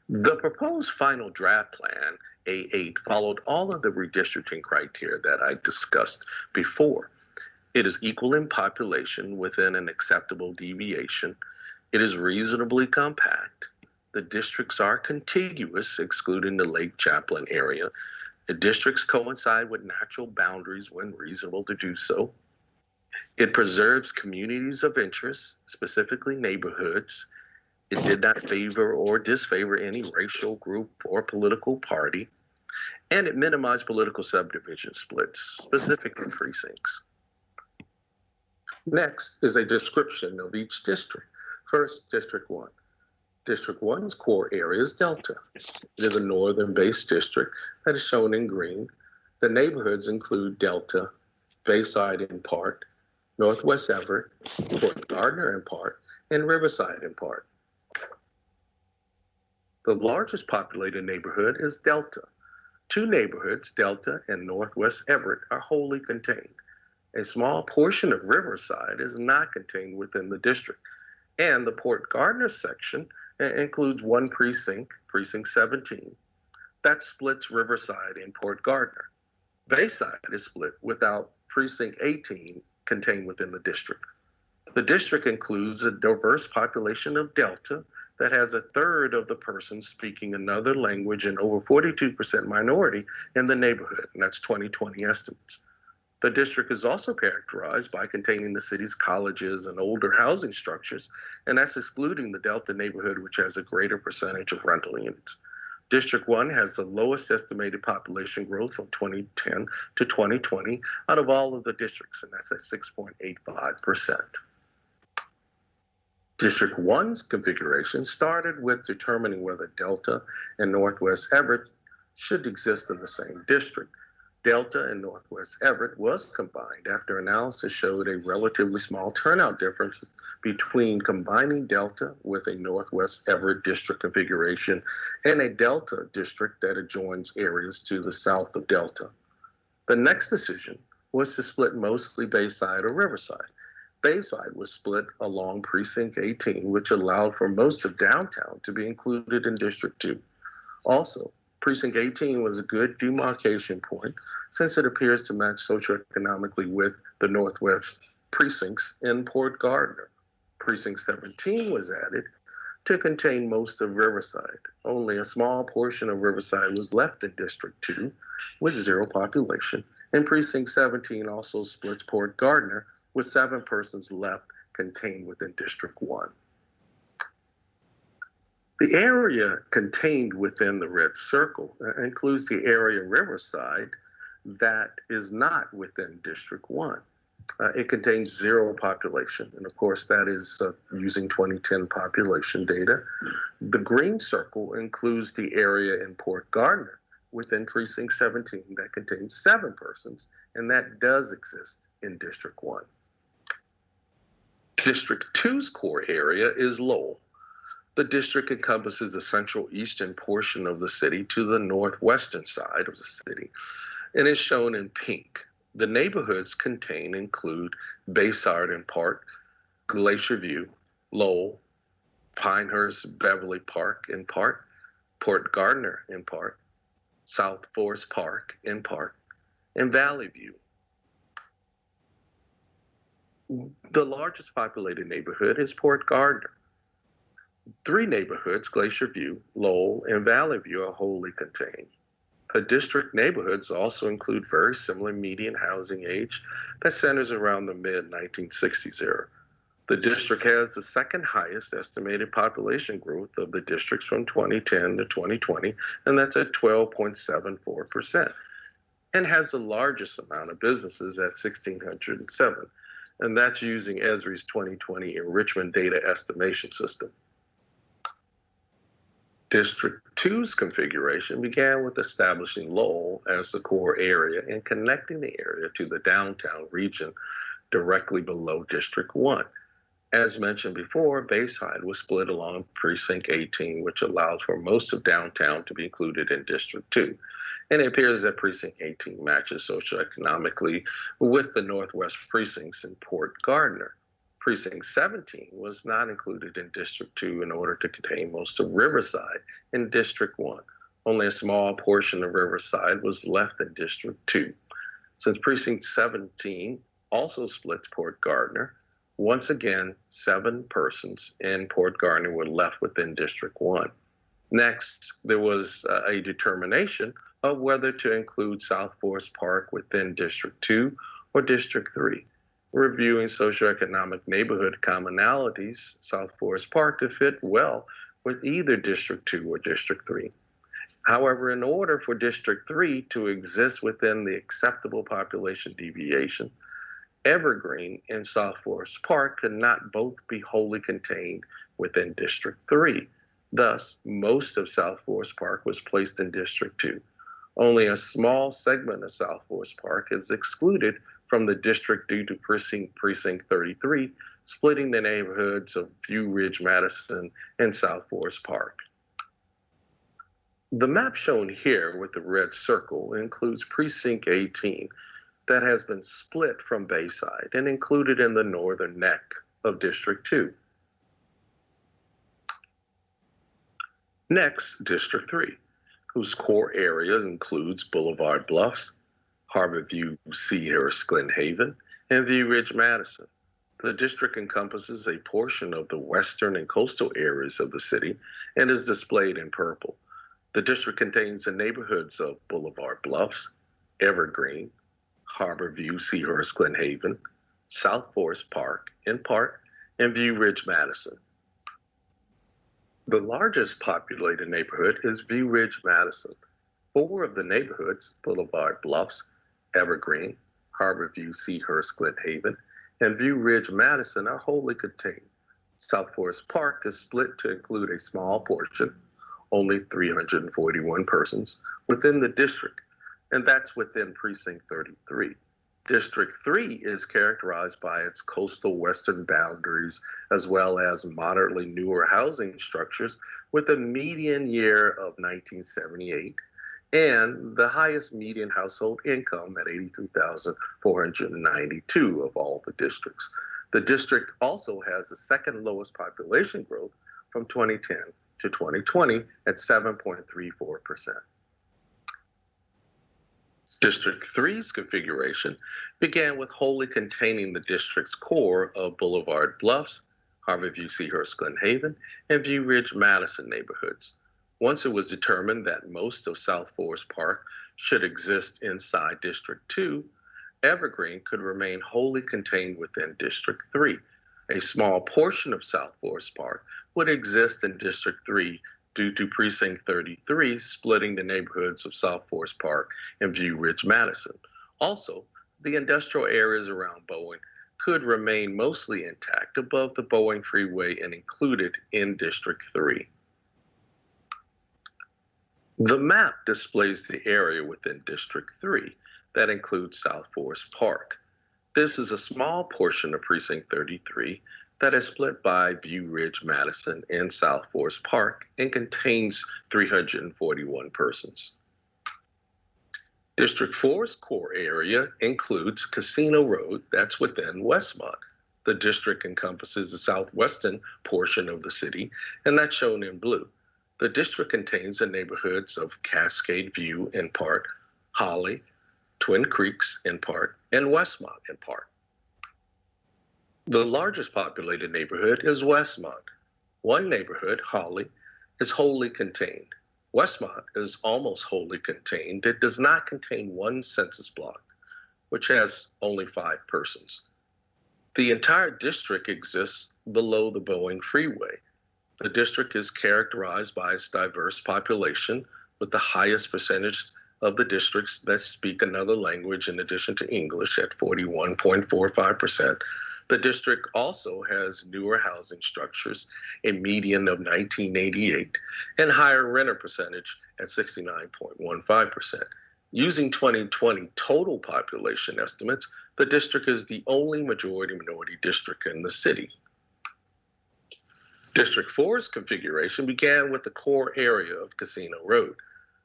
The proposed final draft plan, A8, followed all of the redistricting criteria that I discussed before. It is equal in population within an acceptable deviation. It is reasonably compact. The districts are contiguous, excluding the Lake Champlain area. The districts coincide with natural boundaries when reasonable to do so. It preserves communities of interest, specifically neighborhoods. It did not favor or disfavor any racial group or political party. And it minimized political subdivision splits, specifically precincts. Next is a description of each district. First, District 1. District 1's core area is Delta. It is a northern-based district that is shown in green. The neighborhoods include Delta, Bayside in part, Northwest Everett, Port Gardner in part, and Riverside in part. The largest populated neighborhood is Delta. Two neighborhoods, Delta and Northwest Everett, are wholly contained. A small portion of Riverside is not contained within the district, and the Port Gardner section includes one precinct, Precinct 17, that splits Riverside and Port Gardner. Bayside is split without Precinct 18 contained within the district. The district includes a diverse population of Delta that has a third of the persons speaking another language and over 42% minority in the neighborhood, and that's 2020 estimates. The district is also characterized by containing the city's colleges and older housing structures, and that's excluding the Delta neighborhood, which has a greater percentage of rental units. District 1 has the lowest estimated population growth from 2010 to 2020 out of all of the districts, and that's at 6.85%. District 1's configuration started with determining whether Delta and Northwest Everett should exist in the same district. Delta and Northwest Everett was combined after analysis showed a relatively small turnout difference between combining Delta with a Northwest Everett district configuration and a Delta district that adjoins areas to the south of Delta. The next decision was to split mostly Bayside or Riverside. Bayside was split along Precinct 18, which allowed for most of downtown to be included in District 2. Also, Precinct 18 was a good demarcation point since it appears to match socioeconomically with the Northwest precincts in Port Gardner. Precinct 17 was added to contain most of Riverside. Only a small portion of Riverside was left in District 2 with zero population, and Precinct 17 also splits Port Gardner with 7 persons left contained within District 1. The area contained within the red circle includes the area Riverside that is not within District 1. It contains zero population, and of course that is using 2010 population data. The green circle includes the area in Port Gardner within Precinct 17 that contains 7 persons, and that does exist in District 1. District 2's core area is Lowell. The district encompasses the central eastern portion of the city to the northwestern side of the city and is shown in pink. The neighborhoods contained include Bayside in part, Glacier View, Lowell, Pinehurst, Beverly Park in part, Port Gardner in part, South Forest Park in part, and Valley View. The largest populated neighborhood is Port Gardner. 3 neighborhoods, Glacier View, Lowell, and Valley View, are wholly contained. The district neighborhoods also include very similar median housing age that centers around the mid-1960s era. The district has the second highest estimated population growth of the districts from 2010 to 2020, and that's at 12.74%, and has the largest amount of businesses at 1,607, and that's using Esri's 2020 enrichment data estimation system. District 2's configuration began with establishing Lowell as the core area and connecting the area to the downtown region directly below District 1. As mentioned before, Bayside was split along Precinct 18, which allows for most of downtown to be included in District 2. And it appears that Precinct 18 matches socioeconomically with the Northwest precincts in Port Gardner. Precinct 17 was not included in District 2 in order to contain most of Riverside in District 1. Only a small portion of Riverside was left in District 2. Since Precinct 17 also splits Port Gardner, once again, 7 persons in Port Gardner were left within District 1. Next, there was a determination of whether to include South Forest Park within District 2 or District 3. Reviewing socioeconomic neighborhood commonalities, South Forest Park could fit well with either District 2 or District 3. However, in order for District 3 to exist within the acceptable population deviation, Evergreen and South Forest Park could not both be wholly contained within District 3. Thus, most of South Forest Park was placed in District 2. Only a small segment of South Forest Park is excluded from the district due to Precinct 33, splitting the neighborhoods of View Ridge, Madison, and South Forest Park. The map shown here with the red circle includes Precinct 18 that has been split from Bayside and included in the northern neck of District 2. Next, District 3, whose core area includes Boulevard Bluffs, Harbor View, Seahurst, Glen Haven, and View Ridge, Madison. The district encompasses a portion of the western and coastal areas of the city and is displayed in purple. The district contains the neighborhoods of Boulevard Bluffs, Evergreen, Harbor View, Seahurst, Glen Haven, South Forest Park, in part, and View Ridge, Madison. The largest populated neighborhood is View Ridge, Madison. 4 of the neighborhoods, Boulevard Bluffs, Evergreen, Harbor View, Seahurst, Glen Haven, and View Ridge, Madison are wholly contained. South Forest Park is split to include a small portion, only 341 persons, within the district, and that's within Precinct 33. District 3 is characterized by its coastal western boundaries as well as moderately newer housing structures with a median year of 1978 and the highest median household income at $83,492 of all the districts. The district also has the second lowest population growth from 2010 to 2020 at 7.34%. District 3's configuration began with wholly containing the district's core of Boulevard Bluffs, Harbor View, Seahurst, Glen Haven, and View Ridge, Madison neighborhoods. Once it was determined that most of South Forest Park should exist inside District 2, Evergreen could remain wholly contained within District 3. A small portion of South Forest Park would exist in District 3 due to Precinct 33 splitting the neighborhoods of South Forest Park and View Ridge, Madison. Also, the industrial areas around Boeing could remain mostly intact above the Boeing Freeway and included in District 3. The map displays the area within District 3 that includes South Forest Park. This is a small portion of Precinct 33 that is split by View Ridge, Madison, and South Forest Park and contains 341 persons. District 4's core area includes Casino Road, that's within Westmont. The district encompasses the southwestern portion of the city, and that's shown in blue. The district contains the neighborhoods of Cascade View in part, Holly, Twin Creeks in part, and Westmont in part. The largest populated neighborhood is Westmont. One neighborhood, Holly, is wholly contained. Westmont is almost wholly contained. It does not contain one census block, which has only 5 persons. The entire district exists below the Boeing Freeway. The district is characterized by its diverse population, with the highest percentage of the districts that speak another language in addition to English at 41.45%. The district also has newer housing structures, a median of 1988, and higher renter percentage at 69.15%. Using 2020 total population estimates, the district is the only majority-minority district in the city. District 4's configuration began with the core area of Casino Road.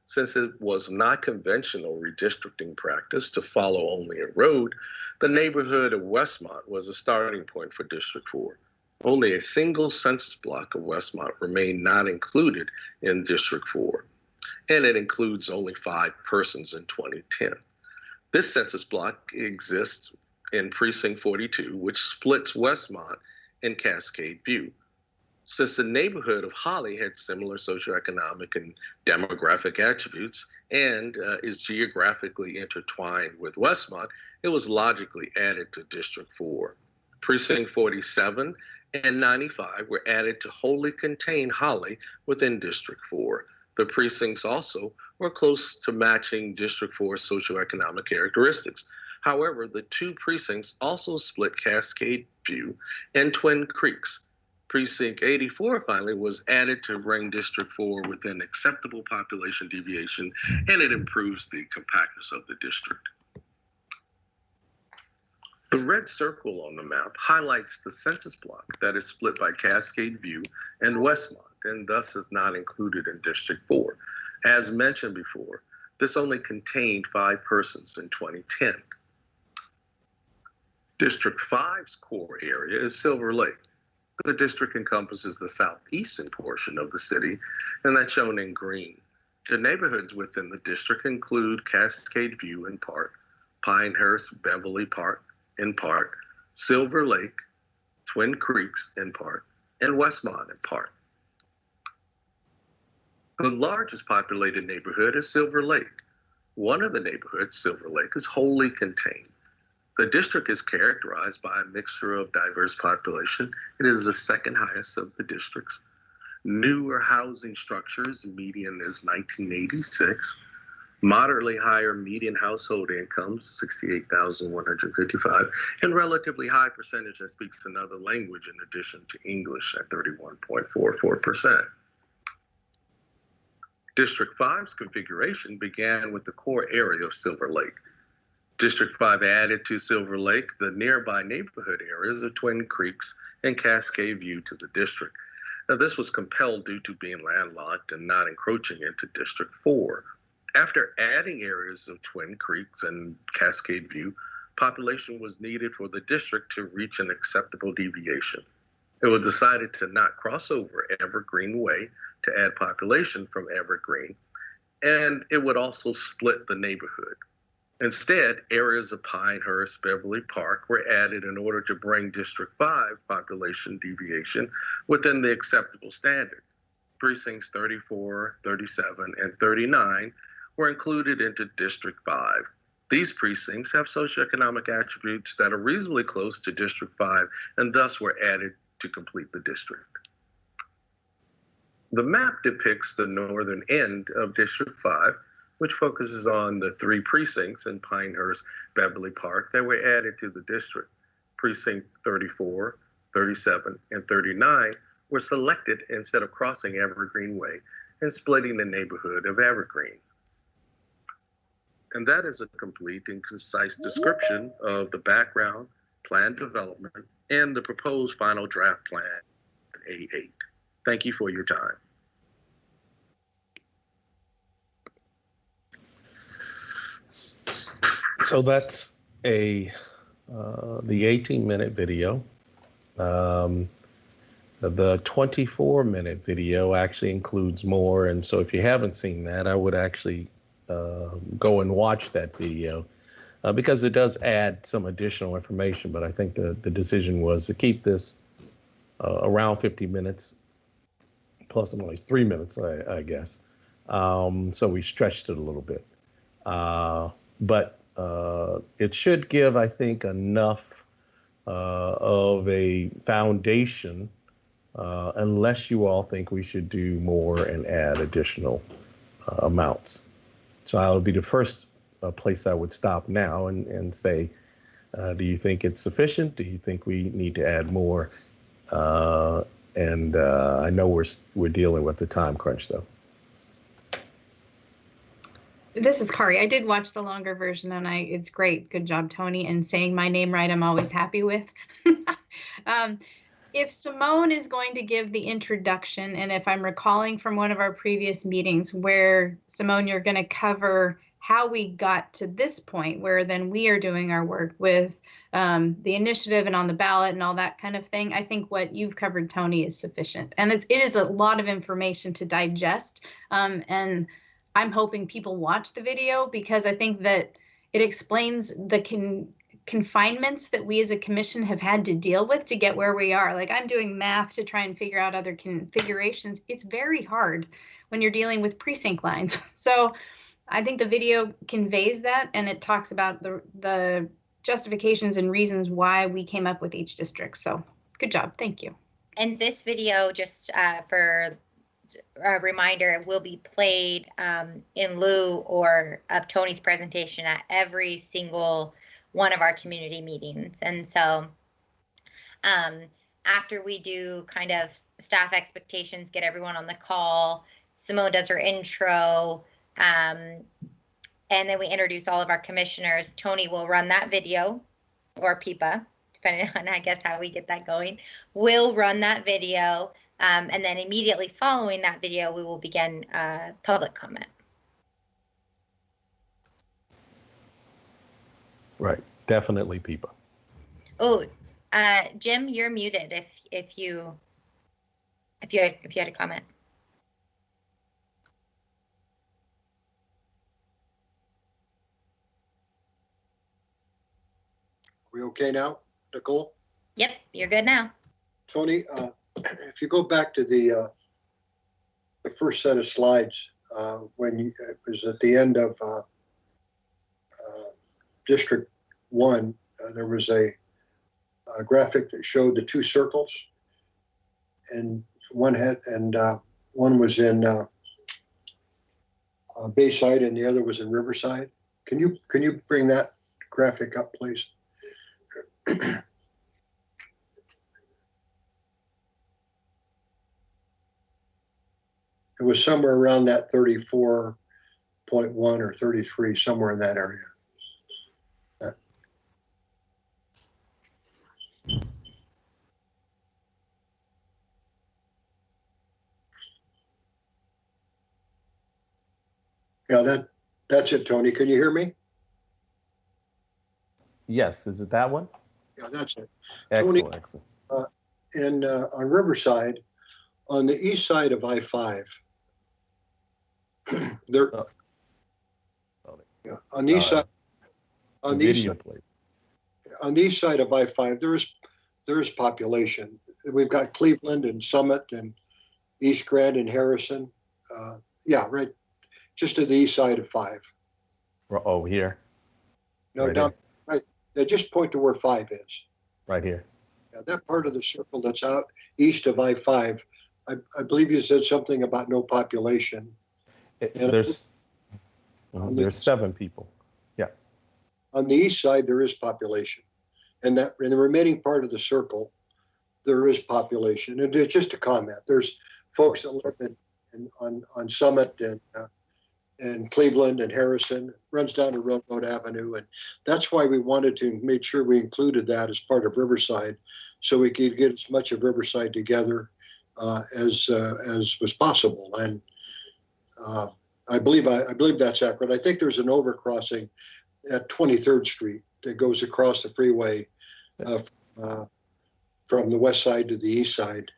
Since it was not conventional redistricting practice to follow only a road, the neighborhood of Westmont was a starting point for District 4. Only a single census block of Westmont remained not included in District 4, and it includes only 5 persons in 2010. This census block exists in Precinct 42, which splits Westmont and Cascade View. Since the neighborhood of Holly had similar socioeconomic and demographic attributes and is geographically intertwined with Westmont, it was logically added to District 4. Precinct 47 and 95 were added to wholly contain Holly within District 4. The precincts also were close to matching District 4's socioeconomic characteristics. However, the 2 precincts also split Cascade View and Twin Creeks. Precinct 84 finally was added to bring District 4 within acceptable population deviation, and it improves the compactness of the district. The red circle on the map highlights the census block that is split by Cascade View and Westmont, and thus is not included in District 4. As mentioned before, this only contained 5 persons in 2010. District 5's core area is Silver Lake. The district encompasses the southeastern portion of the city, and that's shown in green. The neighborhoods within the district include Cascade View in part, Pinehurst, Beverly Park in part, Silver Lake, Twin Creeks in part, and Westmont in part. The largest populated neighborhood is Silver Lake. One of the neighborhoods, Silver Lake, is wholly contained. The district is characterized by a mixture of diverse population. It is the second highest of the districts. Newer housing structures, median is 1986. Moderately higher median household incomes, 68,155, and relatively high percentage that speaks another language in addition to English at 31.44%. District 5's configuration began with the core area of Silver Lake. District 5 added to Silver Lake the nearby neighborhood areas of Twin Creeks and Cascade View to the district. Now, this was compelled due to being landlocked and not encroaching into District 4. After adding areas of Twin Creeks and Cascade View, population was needed for the district to reach an acceptable deviation. It was decided to not cross over Evergreen Way to add population from Evergreen, and it would also split the neighborhood. Instead, areas of Pinehurst, Beverly Park were added in order to bring District 5 population deviation within the acceptable standard. Precincts 34, 37, and 39 were included into District 5. These precincts have socioeconomic attributes that are reasonably close to District 5 and thus were added to complete the district. The map depicts the northern end of District 5, which focuses on the 3 precincts in Pinehurst, Beverly Park that were added to the district. Precinct 34, 37, and 39 were selected instead of crossing Evergreen Way and splitting the neighborhood of Evergreen. And that is a complete and concise description of the background, plan development, and the proposed final draft plan A8. Thank you for your time. So that's the 18-minute video. The 24-minute video actually includes more, and so if you haven't seen that, I would actually go and watch that video because it does add some additional information, but I think the decision was to keep this around 50 minutes, plus or minus 3 minutes, I guess. So we stretched it a little bit. But it should give, I think, enough of a foundation, unless you all think we should do more and add additional amounts. So I'll be the first place I would stop now and say, do you think it's sufficient? Do you think we need to add more? And I know we're dealing with the time crunch, though. This is Kari. I did watch the longer version, and it's great. Good job, Tony. And saying my name right, I'm always happy with. if Simone is going to give the introduction, and if I'm recalling from one of our previous meetings where, Simone, you're going to cover how we got to this point where then we are doing our work with the initiative and on the ballot and all that kind of thing, I think what you've covered, Tony, is sufficient. And it is a lot of information to digest. And I'm hoping people watch the video because I think that it explains the confinements that we as a commission have had to deal with to get where we are. Like, I'm doing math to try and figure out other configurations. It's very hard when you're dealing with precinct lines. So I think the video conveys that, and it talks about the justifications and reasons why we came up with each district. So good job. Thank you. And this video, just for a reminder, will be played in lieu or of Tony's presentation at every single one of our community meetings. And so after we do kind of staff expectations, get everyone on the call, Simone does her intro, and then we introduce all of our commissioners. Tony will run that video, or PIPA, depending on, I guess, how we get that going. We'll run that video, and then immediately following that video, we will begin public comment. Right, definitely PIPA. Oh, Jim, you're muted if you had a comment. We okay now, Nicole? Yep, you're good now. Tony, if you go back to the first set of slides, when it was at the end of District 1, there was a graphic that showed the two circles, and one was in Bayside and the other was in Riverside. Can you bring that graphic up, please? It was somewhere around that 34.1 or 33, somewhere in that area. Yeah, that's it, Tony. Can you hear me? Yes, is it that one? Yeah, that's it. Excellent, Tony, excellent. on Riverside, on the east side of I-5, there, on the east side, on the east side of I-5, there is population. We've got Cleveland and Summit and East Grand and Harrison. Yeah, right, just to the east side of 5. Oh, here? No, right down, right. Yeah, just point to where 5 is. Right here. Yeah, that part of the circle that's out east of I-5, I believe you said something about no population. There's 7 people. Yeah. On the east side, there is population. And that in the remaining part of the circle, there is population. And it's just a comment. There's folks that live on Summit and Cleveland and Harrison, runs down to Railroad Avenue. And that's why we wanted to make sure we included that as part of Riverside, so we could get as much of Riverside together as was possible. And I believe that's accurate. I think there's an overcrossing at 23rd Street that goes across the freeway from the west side to the east side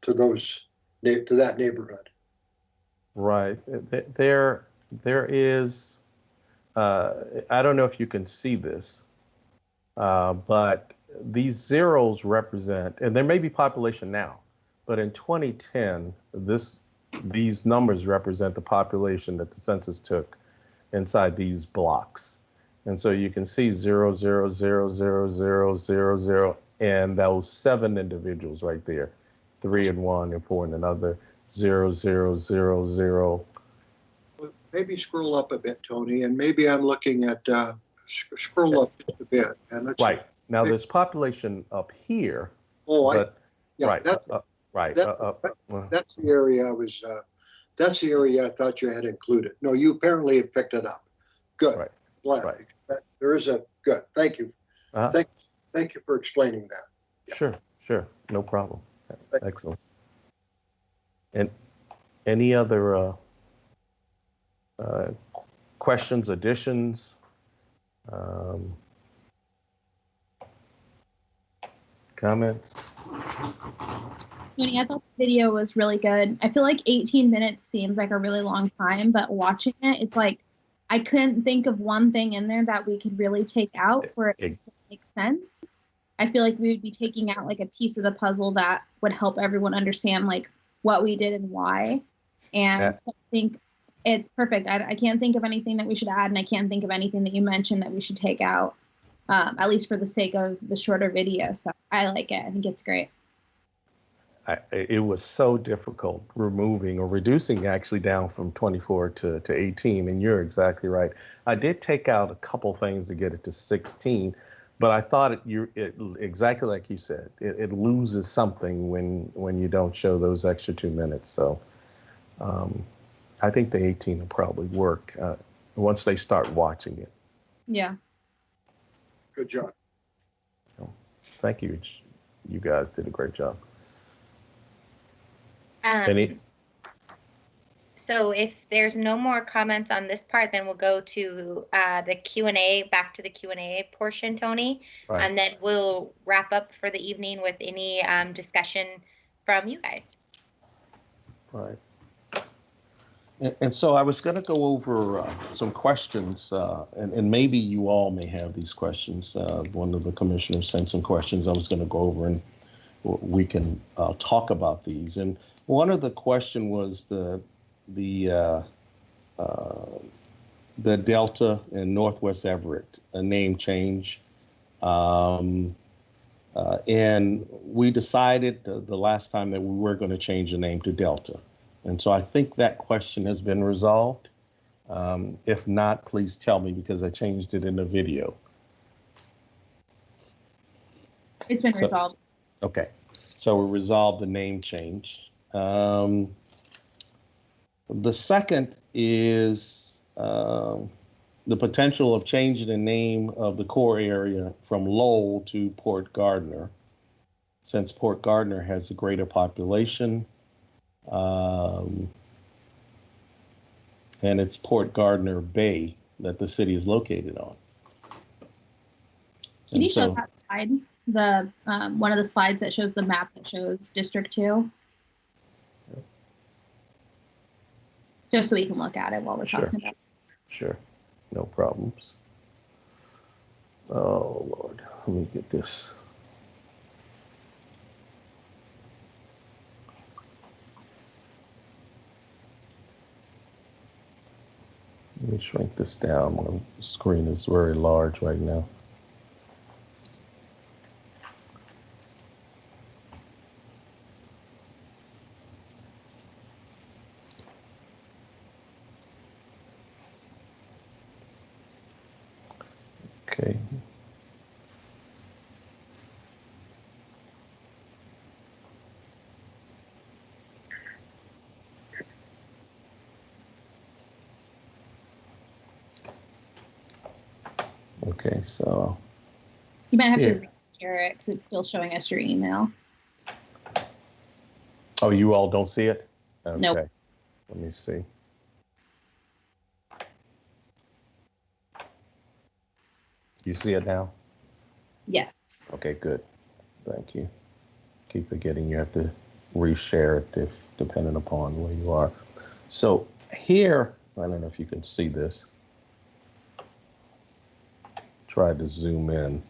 to that neighborhood. Right. There is, I don't know if you can see this, but these zeros represent, and there may be population now, but in 2010, these numbers represent the population that the census took inside these blocks. And so you can see 0, 0, 0, 0, 0, 0, 0, and those 7 individuals right there, 3 and 1 and 4 and another, 0, 0, 0, 0. Maybe scroll up a bit, Tony, and maybe I'm looking at, scroll up just a bit. And let's right. Now there's population up here. Oh, but, yeah, right. Right. That's the area that's the area I thought you had included. No, you apparently have picked it up. Good. Right. Glad. Right. There is a good. Thank you. Thank you for explaining that. Yeah. Sure. no problem. Excellent. And any other questions, additions? Comments? Tony, I thought the video was really good. I feel like 18 minutes seems like a really long time, but watching it, it's like I couldn't think of one thing in there that we could really take out for it to make sense. I feel like we would be taking out like a piece of the puzzle that would help everyone understand like what we did and why. And so I think it's perfect. I can't think of anything that we should add, and I can't think of anything that you mentioned that we should take out, at least for the sake of the shorter video. So I like it. I think it's great. It was so difficult removing or reducing actually down from 24 to 18, and you're exactly right. I did take out a couple things to get it to 16, but I thought it exactly like you said, it loses something when you don't show those extra 2 minutes. So I think the 18 will probably work once they start watching it. Yeah. Good job. Thank you. You guys did a great job. So if there's no more comments on this part, then we'll go to the Q&A, back to the Q&A portion, Tony. Right. And then we'll wrap up for the evening with any discussion from you guys. Right. And so I was going to go over some questions, and maybe you all may have these questions. One of the commissioners sent some questions I was going to go over, and we can talk about these. And one of the question was the Delta and Northwest Everett, a name change. And we decided the last time that we were going to change the name to Delta. And so I think that question has been resolved. If not, please tell me, because I changed it in the video. It's been resolved. Okay. So we resolved the name change. The second is the potential of changing the name of the core area from Lowell to Port Gardner, since Port Gardner has a greater population, and it's Port Gardner Bay that the city is located on. Can you show that slide? The one of the slides that shows the map that shows District 2? Just so we can look at it while we're talking about it. Sure, no problems. Oh, Lord, let me get this. Let me shrink this down. My screen is very large right now. Okay. Okay, so you might have to share it because it's still showing us your email. Oh, you all don't see it? Okay. Nope. Let me see. You see it now? Yes. Okay, good. Thank you. Keep forgetting you have to reshare it if depending upon where you are. So here, I don't know if you can see this. Try to zoom in.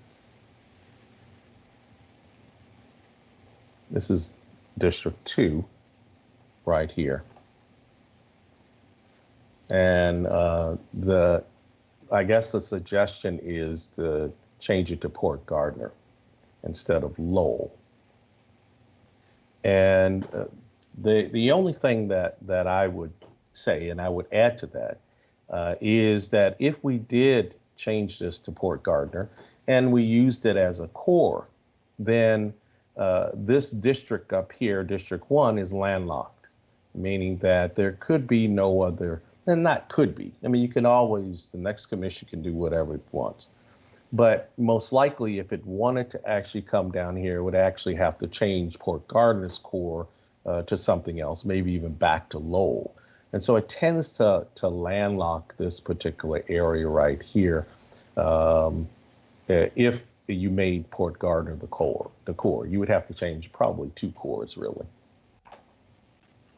This is District 2 right here. And I guess the suggestion is to change it to Port Gardner instead of Lowell. And the only thing that I would say, and I would add to that, is that if we did change this to Port Gardner and we used it as a core, then this district up here, District 1, is landlocked, meaning that there could be no other, and not could be. I mean, you can always, the next commission can do whatever it wants. But most likely, if it wanted to actually come down here, it would actually have to change Port Gardner's core to something else, maybe even back to Lowell. And so it tends to landlock this particular area right here if you made Port Gardner the core. You would have to change probably 2 cores, really.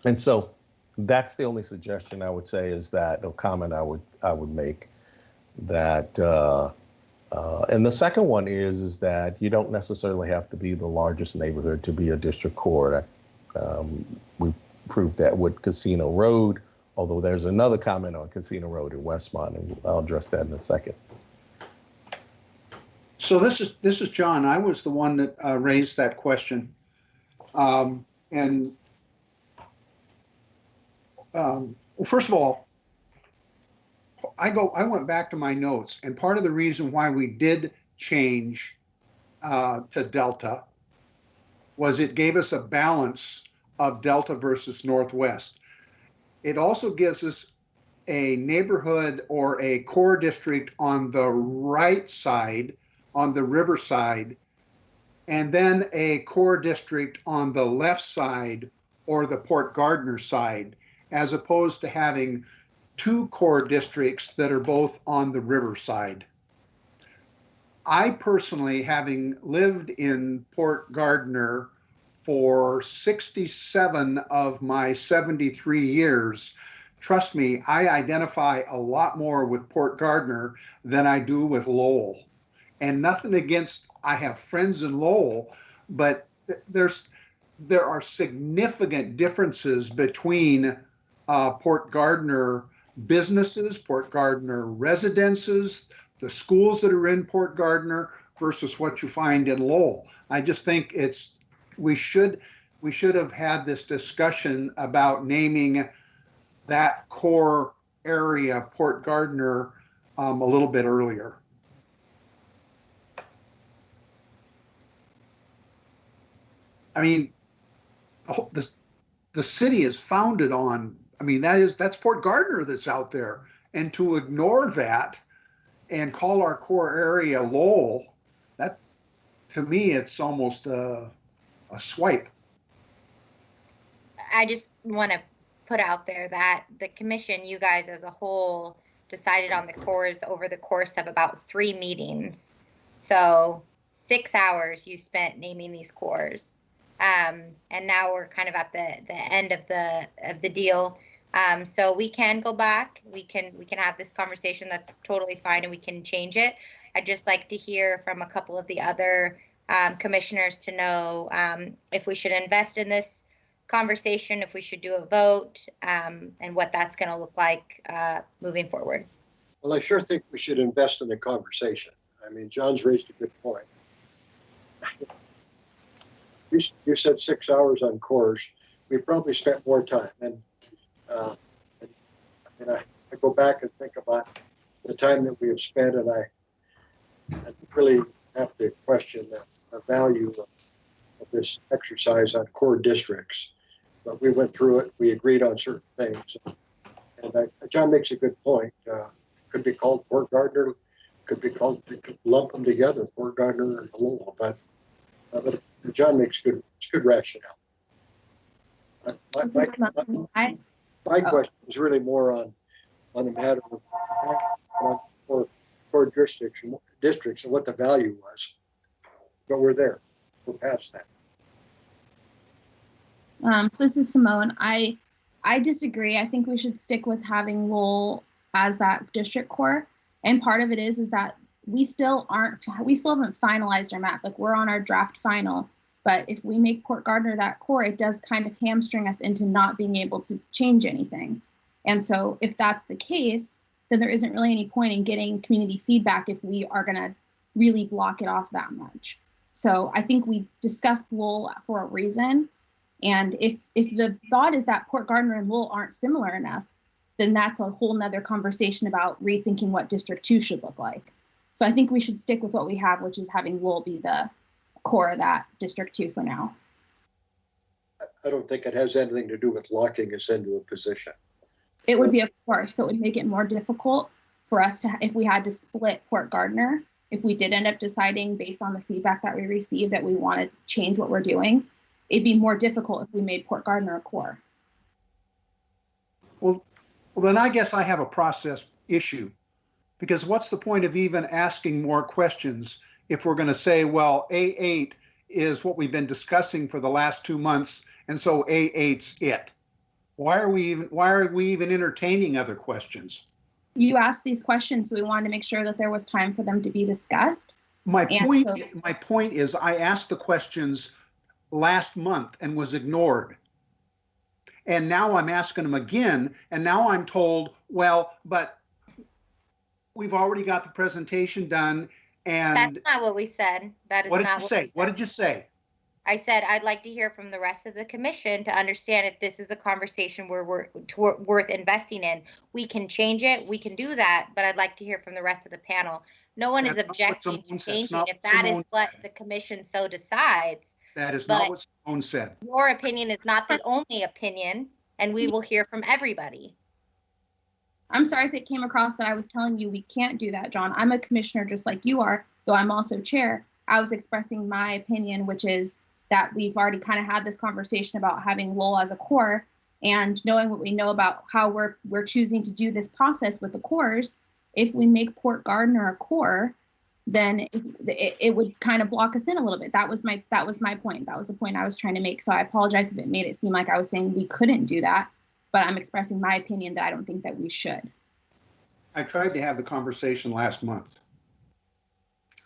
And so that's the only suggestion I would say is that, or comment I would make, that and the second one is that you don't necessarily have to be the largest neighborhood to be a district core. We proved that with Casino Road, although there's another comment on Casino Road in Westmont, and I'll address that in a second. So this is John. I was the one that raised that question, first of all, I went back to my notes, and part of the reason why we did change to Delta was it gave us a balance of Delta versus Northwest. It also gives us a neighborhood or a core district on the right side, on the river side, and then a core district on the left side or the Port Gardner side, as opposed to having 2 core districts that are both on the river side. I personally, having lived in Port Gardner for 67 of my 73 years, trust me, I identify a lot more with Port Gardner than I do with Lowell. And nothing against, I have friends in Lowell, but there are significant differences between Port Gardner businesses, Port Gardner residences, the schools that are in Port Gardner versus what you find in Lowell. I just think we should have had this discussion about naming that core area, Port Gardner, a little bit earlier. I mean, the city is founded on, I mean, that's Port Gardner that's out there. And to ignore that and call our core area Lowell, that, to me, it's almost a swipe. I just want to put out there that the commission, you guys as a whole, decided on the cores over the course of about 3 meetings. So 6 hours you spent naming these cores. And now we're kind of at the end of the deal. So we can go back. We can have this conversation. That's totally fine, and we can change it. I'd just like to hear from a couple of the other commissioners to know if we should invest in this conversation, if we should do a vote, and what that's going to look like moving forward. Well, I sure think we should invest in the conversation. I mean, John's raised a good point. You said 6 hours on cores. We probably spent more time. And I go back and think about the time that we have spent, and I really have to question the value of this exercise on core districts. But we went through it. We agreed on certain things. And John makes a good point. Could be called Port Gardner. Could be called, lump them together, Port Gardner and Lowell. But John makes good rationale. My question is really more on the matter of core districts and what the value was. But we're there. We're past that. So this is Simone. I disagree. I think we should stick with having Lowell as that district core. And part of it is that we still haven't finalized our map. Like, we're on our draft final. But if we make Port Gardner that core, it does kind of hamstring us into not being able to change anything. And so if that's the case, then there isn't really any point in getting community feedback if we are going to really block it off that much. So I think we discussed Lowell for a reason. And if the thought is that Port Gardner and Lowell aren't similar enough, then that's a whole nother conversation about rethinking what District 2 should look like. So I think we should stick with what we have, which is having Lowell be the core of that District 2 for now. I don't think it has anything to do with locking us into a position. It would be, of course, so it would make it more difficult for us to, if we had to split Port Gardner, if we did end up deciding based on the feedback that we received that we want to change what we're doing, it'd be more difficult if we made Port Gardner a core. Well, then I guess I have a process issue, because what's the point of even asking more questions if we're going to say, well, A8 is what we've been discussing for the last 2 months, and so A8's it. Why are we even entertaining other questions? You asked these questions, so we wanted to make sure that there was time for them to be discussed. My point is I asked the questions last month and was ignored. And now I'm asking them again, and now I'm told, well, but we've already got the presentation done. And that's not what we said. That is what not what we said. What did you say? I said I'd like to hear from the rest of the commission to understand if this is a conversation we're worth investing in. We can change it, we can do that, but I'd like to hear from the rest of the panel. No one is objecting to changing if that is what the commission so decides. That is not what Simone said. Your opinion is not the only opinion, and we will hear from everybody. I'm sorry if it came across that I was telling you we can't do that, John. I'm a commissioner just like you are, though I'm also chair. I was expressing my opinion, which is that we've already kind of had this conversation about having Lowell as a core, and knowing what we know about how we're choosing to do this process with the cores. If we make Port Gardner a core, then it would kind of block us in a little bit. That was my point. That was the point I was trying to make. So I apologize if it made it seem like I was saying we couldn't do that, but I'm expressing my opinion that I don't think that we should. I tried to have the conversation last month.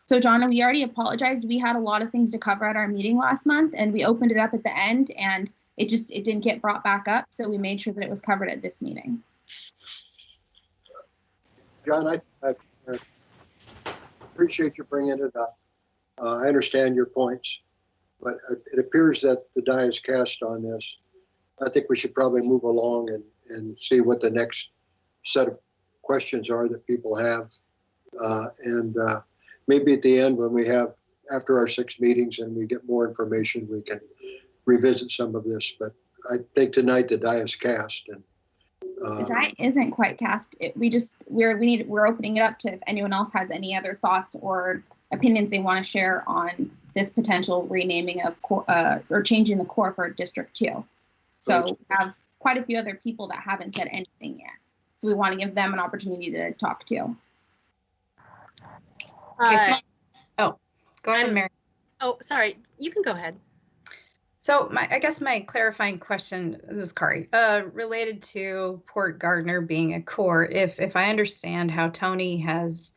So John, we already apologized. We had a lot of things to cover at our meeting last month, and we opened it up at the end, and it didn't get brought back up. So we made sure that it was covered at this meeting. John, I appreciate you bringing it up. I understand your points, but it appears that the die is cast on this. I think we should probably move along and see what the next set of questions are that people have. And maybe at the end, when we have, after our 6 meetings and we get more information, we can revisit some of this. But I think tonight the die is cast. And the die isn't quite cast. We're opening it up to if anyone else has any other thoughts or opinions they want to share on this potential renaming of or changing the core for District 2. So we have quite a few other people that haven't said anything yet. So we want to give them an opportunity to talk to. Okay, go ahead, Mary. Oh, sorry. You can go ahead. So I guess my clarifying question, this is Kari, related to Port Gardner being a core. If I understand how Tony has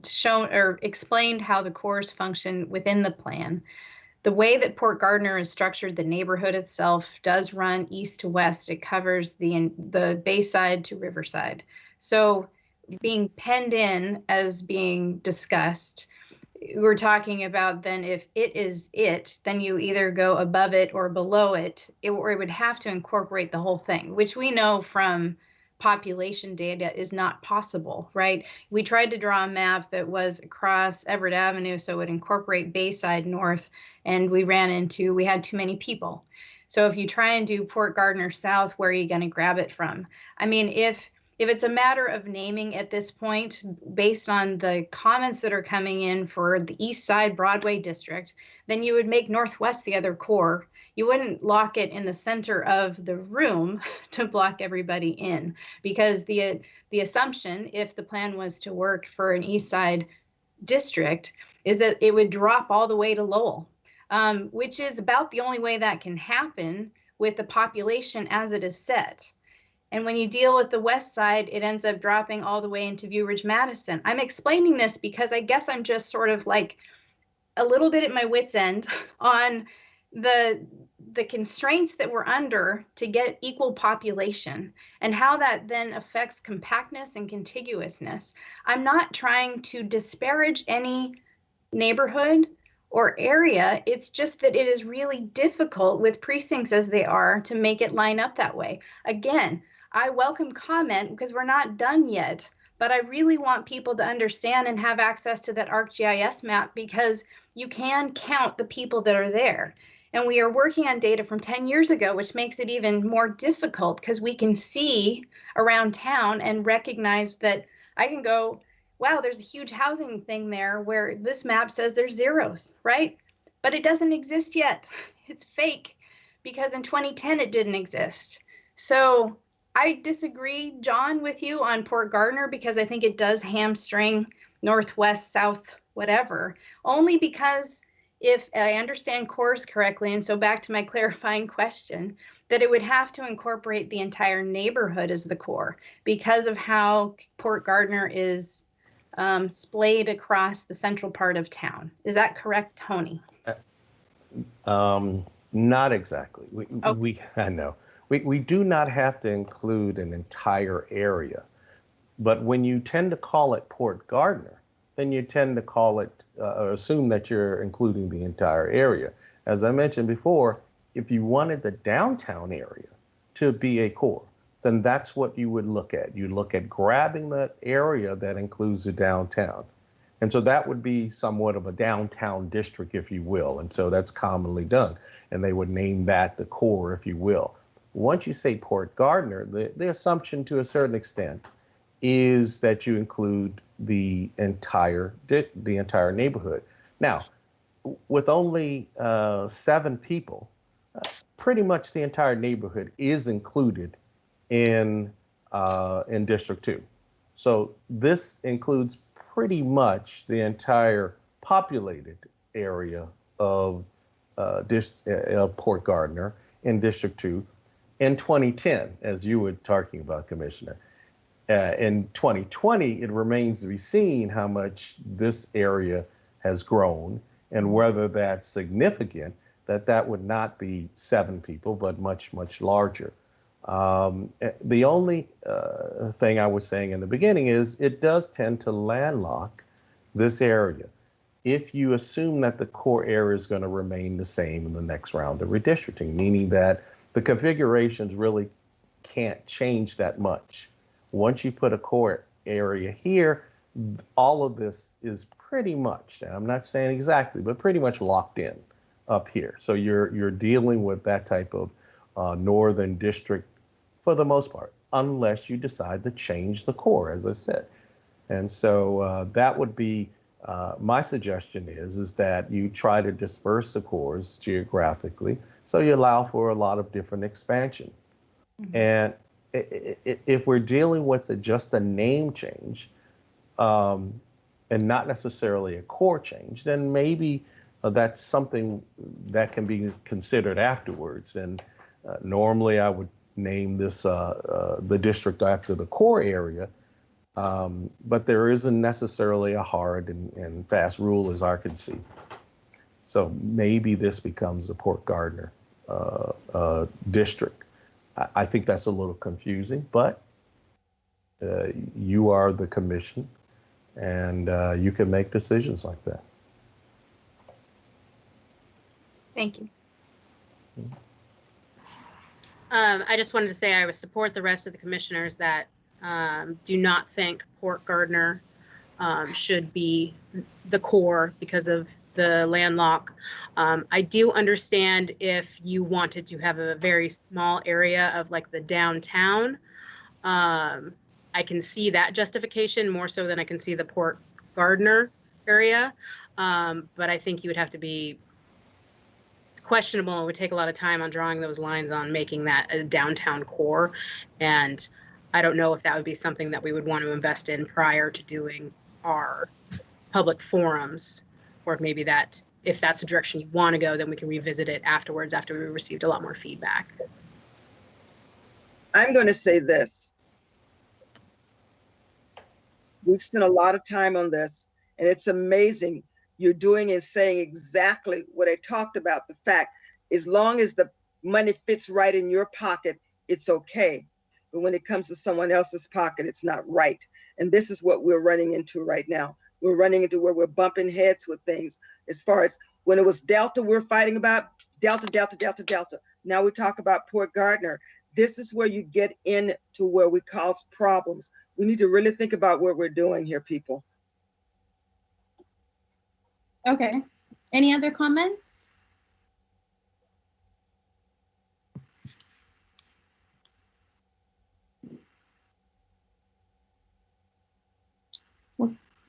shown or explained how the cores function within the plan, the way that Port Gardner is structured, the neighborhood itself does run east to west. It covers the Bayside to Riverside. So being penned in as being discussed, we're talking about then if it is it, then you either go above it or below it, or it would have to incorporate the whole thing, which we know from population data is not possible, right? We tried to draw a map that was across Everett Avenue so it would incorporate Bayside North, and we had too many people. So if you try and do Port Gardner South, where are you going to grab it from? I mean, if it's a matter of naming at this point, based on the comments that are coming in for the East Side Broadway District, then you would make Northwest the other core. You wouldn't lock it in the center of the room to block everybody in, because the assumption, if the plan was to work for an East Side district, is that it would drop all the way to Lowell, which is about the only way that can happen with the population as it is set. And when you deal with the west side, it ends up dropping all the way into View Ridge Madison. I'm explaining this because I guess I'm just sort of like a little bit at my wit's end on the constraints that we're under to get equal population and how that then affects compactness and contiguousness. I'm not trying to disparage any neighborhood or area. It's just that it is really difficult with precincts as they are to make it line up that way. Again, I welcome comment because we're not done yet, but I really want people to understand and have access to that ArcGIS map, because you can count the people that are there. And we are working on data from 10 years ago, which makes it even more difficult because we can see around town and recognize that I can go wow, there's a huge housing thing there where this map says there's zeros, right? But it doesn't exist yet. It's fake because in 2010 it didn't exist. So I disagree, John, with you on Port Gardner because I think it does hamstring northwest, south, whatever, only because if I understand cores correctly, and so back to my clarifying question, that it would have to incorporate the entire neighborhood as the core because of how Port Gardner is splayed across the central part of town. Is that correct, Tony? Not exactly. Okay. I know. We do not have to include an entire area, but when you tend to call it Port Gardner, then you tend to call it, assume that you're including the entire area. As I mentioned before, if you wanted the downtown area to be a core, then that's what you would look at. You look at grabbing that area that includes the downtown. And so that would be somewhat of a downtown district, if you will. And so that's commonly done. And they would name that the core, if you will. Once you say Port Gardner, the assumption to a certain extent is that you include the entire neighborhood. Now, with only 7 people, pretty much the entire neighborhood is included in District 2. So this includes pretty much the entire populated area of Port Gardner in District 2 in 2010, as you were talking about, Commissioner. In 2020, it remains to be seen how much this area has grown and whether that's significant, that would not be 7 people, but much, much larger. The only thing I was saying in the beginning is it does tend to landlock this area if you assume that the core area is going to remain the same in the next round of redistricting, meaning that the configurations really can't change that much. Once you put a core area here, all of this is pretty much, I'm not saying exactly, but pretty much locked in up here. So you're dealing with that type of northern district for the most part, unless you decide to change the core, as I said. And so that would be my suggestion is that you try to disperse the cores geographically, so you allow for a lot of different expansion. Mm-hmm. And if we're dealing with just a name change and not necessarily a core change, then maybe that's something that can be considered afterwards. And normally I would name this the district after the core area, but there isn't necessarily a hard and fast rule as I can see. So maybe this becomes the Port Gardner district. I think that's a little confusing, but you are the commission and you can make decisions like that. Thank you. I just wanted to say I would support the rest of the commissioners that do not think Port Gardner should be the core because of the landlock. I do understand if you wanted to have a very small area of like the downtown. I can see that justification more so than I can see the Port Gardner area. But I think you would have to be, it's questionable. It would take a lot of time on drawing those lines on making that a downtown core. And I don't know if that would be something that we would want to invest in prior to doing our public forums, or maybe that if that's the direction you want to go, then we can revisit it afterwards after we received a lot more feedback. I'm going to say this. We've spent a lot of time on this, and it's amazing. You're doing and saying exactly what I talked about. The fact, as long as the money fits right in your pocket, it's okay. But when it comes to someone else's pocket, it's not right. And this is what we're running into right now. We're running into where we're bumping heads with things. As far as when it was Delta, we're fighting about Delta, Delta, Delta, Delta. Now we talk about Port Gardner. This is where you get into where we cause problems. We need to really think about what we're doing here, people. Okay. Any other comments?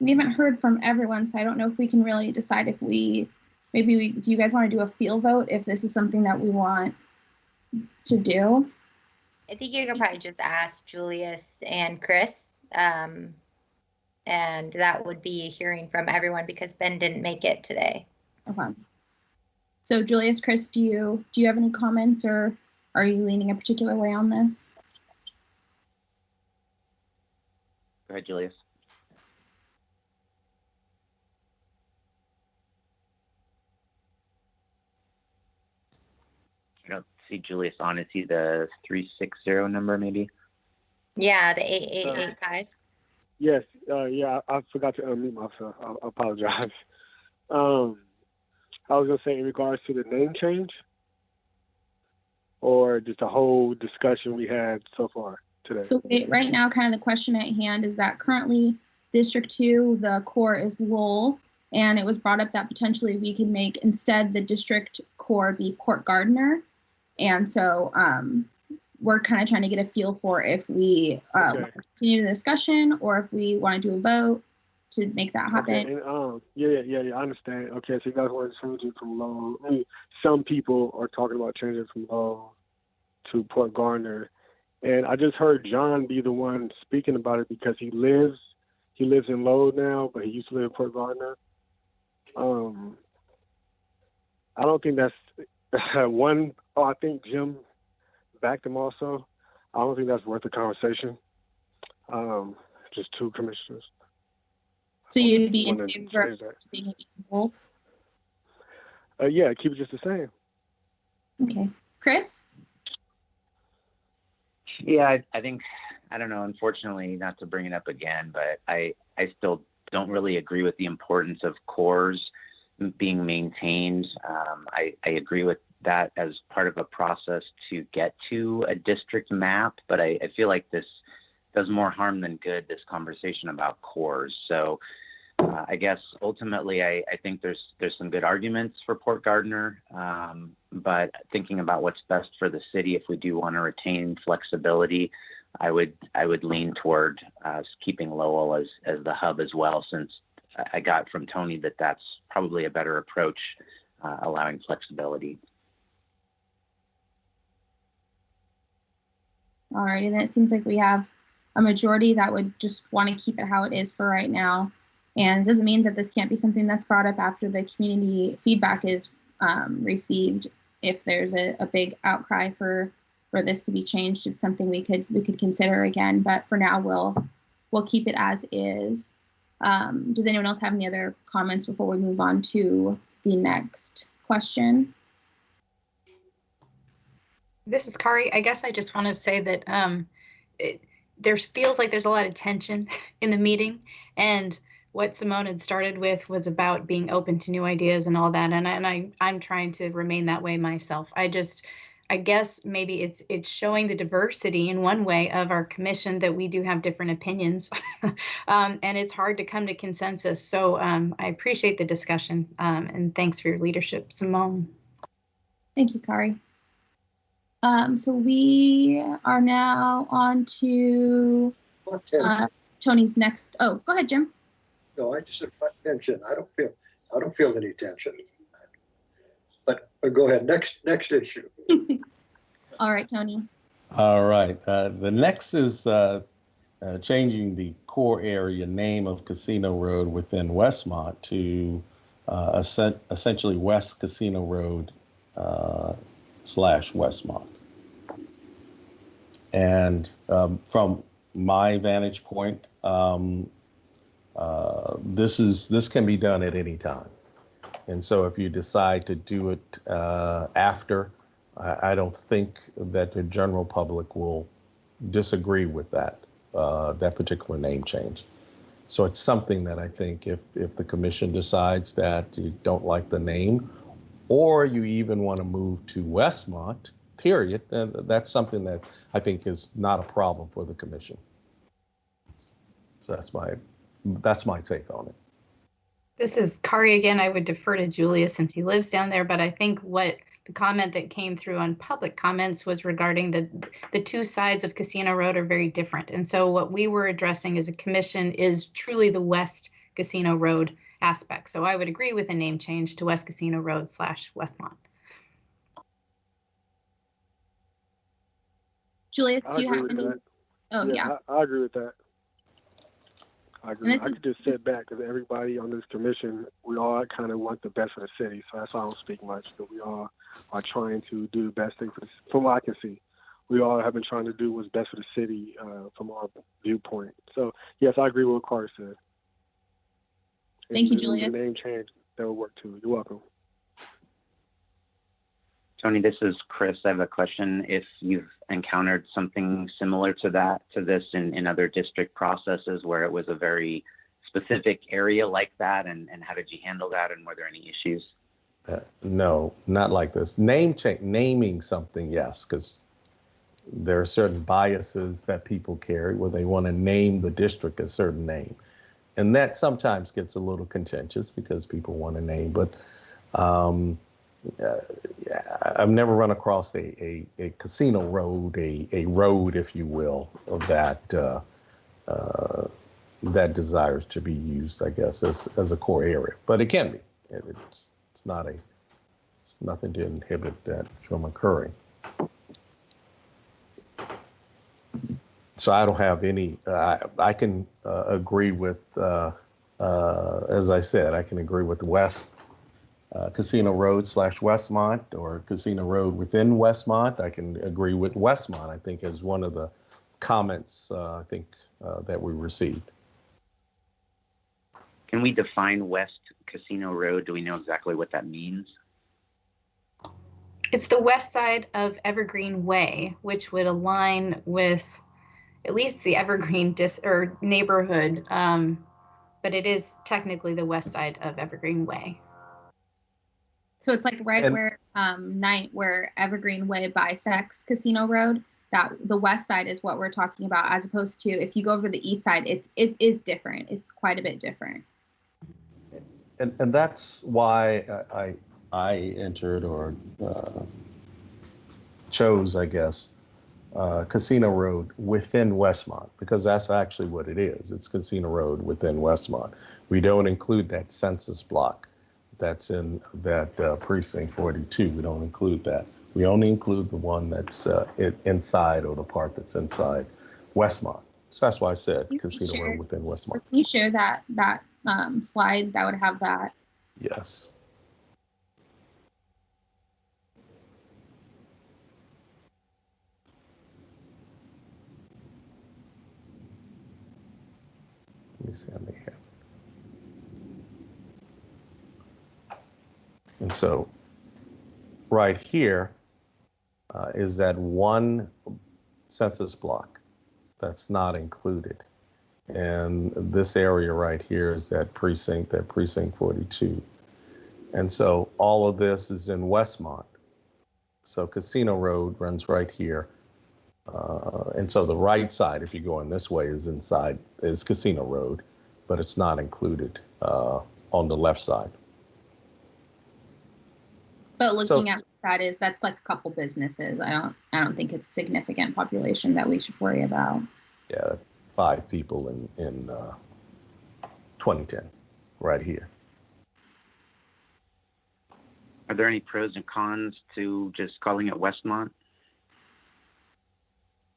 we haven't heard from everyone, so I don't know if we can really decide if do you guys want to do a feel vote if this is something that we want to do? I think you can probably just ask Julius and Chris, and that would be hearing from everyone because Ben didn't make it today. Okay. So Julius, Chris, do you have any comments, or are you leaning a particular way on this? Go ahead, Julius. I don't see Julius on. Is he the 360 number, maybe? Yeah, the 8885. Yes, yeah, I forgot to unmute myself. I apologize. I was gonna say in regards to the name change, or just the whole discussion we had so far today. So right now, kind of the question at hand is that currently District 2, the core is Lowell, and it was brought up that potentially we could make instead the district core be Port Gardner. And so we're kind of trying to get a feel for if we want to continue the discussion or if we want to do a vote to make that happen. Okay, and, I understand. Okay, so you guys want to change it from Lowell. I mean, some people are talking about changing it from Lowell to Port Gardner. And I just heard John be the one speaking about it because he lives in Lowell now, but he used to live in Port Gardner. I don't think that's one. Oh, I think Jim backed him also. I don't think that's worth the conversation. Just two commissioners. So you'd be in favor of being an equal? Yeah, keep it just the same. Okay. Chris? Yeah, I think, I don't know, unfortunately, not to bring it up again, but I still don't really agree with the importance of cores being maintained. I agree with that as part of a process to get to a district map, but I feel like this does more harm than good, this conversation about cores. So I guess ultimately I think there's some good arguments for Port Gardner, but thinking about what's best for the city, if we do want to retain flexibility, I would lean toward keeping Lowell as the hub as well, since I got from Tony that that's probably a better approach, allowing flexibility. All right, and it seems like we have a majority that would just want to keep it how it is for right now. And it doesn't mean that this can't be something that's brought up after the community feedback is received. If there's a big outcry for this to be changed, it's something we could consider again. But for now, we'll keep it as is. Does anyone else have any other comments before we move on to the next question? This is Kari. I guess I just want to say that there feels like there's a lot of tension in the meeting, and what Simone had started with was about being open to new ideas and all that, and I'm trying to remain that way myself. I guess maybe it's showing the diversity in one way of our commission that we do have different opinions, and it's hard to come to consensus. So I appreciate the discussion, and thanks for your leadership, Simone. Thank you, Kari. So we are now on to Tony's next. Oh, go ahead, Jim. No, I just said tension. I don't feel any tension. But go ahead. Next issue. All right, Tony. All right. The next is changing the core area name of Casino Road within Westmont to essentially West Casino Road / Westmont. And from my vantage point, this can be done at any time. And so if you decide to do it after, I don't think that the general public will disagree with that particular name change. So it's something that I think if the commission decides that you don't like the name, or you even want to move to Westmont, period, then that's something that I think is not a problem for the commission. So that's my take on it. This is Kari again. I would defer to Julia since he lives down there, but I think what the comment that came through on public comments was regarding the two sides of Casino Road are very different. And so what we were addressing as a commission is truly the West Casino Road aspect. So I would agree with a name change to West Casino Road / Westmont. Julius, I do you agree have with any? that. Oh, yeah. I agree with that. I agree. And I could just sit back because everybody on this commission, we all kind of want the best for the city. So that's why I don't speak much. But we all are trying to do the best thing from what I can see. We all have been trying to do what's best for the city from our viewpoint. So yes, I agree with what Carter said. Thank you, And Julius. the name change, that will work too. You're welcome. Tony, this is Chris. I have a question. If you've encountered something similar to this in other district processes where it was a very specific area like that, and how did you handle that, and were there any issues? No, not like this. Naming something, yes, because there are certain biases that people carry where they want to name the district a certain name. And that sometimes gets a little contentious because people want to name, but I've never run across a casino road, a road, if you will, of that that desires to be used, I guess, as a core area. But it can be. It's nothing to inhibit that from occurring. So I don't have any. I can agree with, as I said, I can agree with West Casino Road / Westmont, or Casino Road within Westmont. I can agree with Westmont, I think, as one of the comments that we received. Can we define West Casino Road? Do we know exactly what that means? It's the west side of Evergreen Way, which would align with at least the Evergreen neighborhood, but it is technically the west side of Evergreen Way. So it's like where where Evergreen Way bisects Casino Road. That the west side is what we're talking about, as opposed to if you go over to the east side, it is different. It's quite a bit different. And that's why I entered or chose, I guess, Casino Road within Westmont, because that's actually what it is. It's Casino Road within Westmont. We don't include that census block that's in that precinct 42. We don't include that. We only include the one that's inside, or the part that's inside Westmont. So that's why I said Casino Road within Westmont. Can you share that slide that would have that? Yes. Let me see, I may have. And so right here is that one census block that's not included. And this area right here is that precinct 42. And so all of this is in Westmont. So Casino Road runs right here. And so the right side, if you're going this way, is Casino Road, but it's not included on the left side. But looking at that's like a couple businesses. I don't think it's significant population that we should worry about. Yeah, 5 people in 2010, right here. Are there any pros and cons to just calling it Westmont?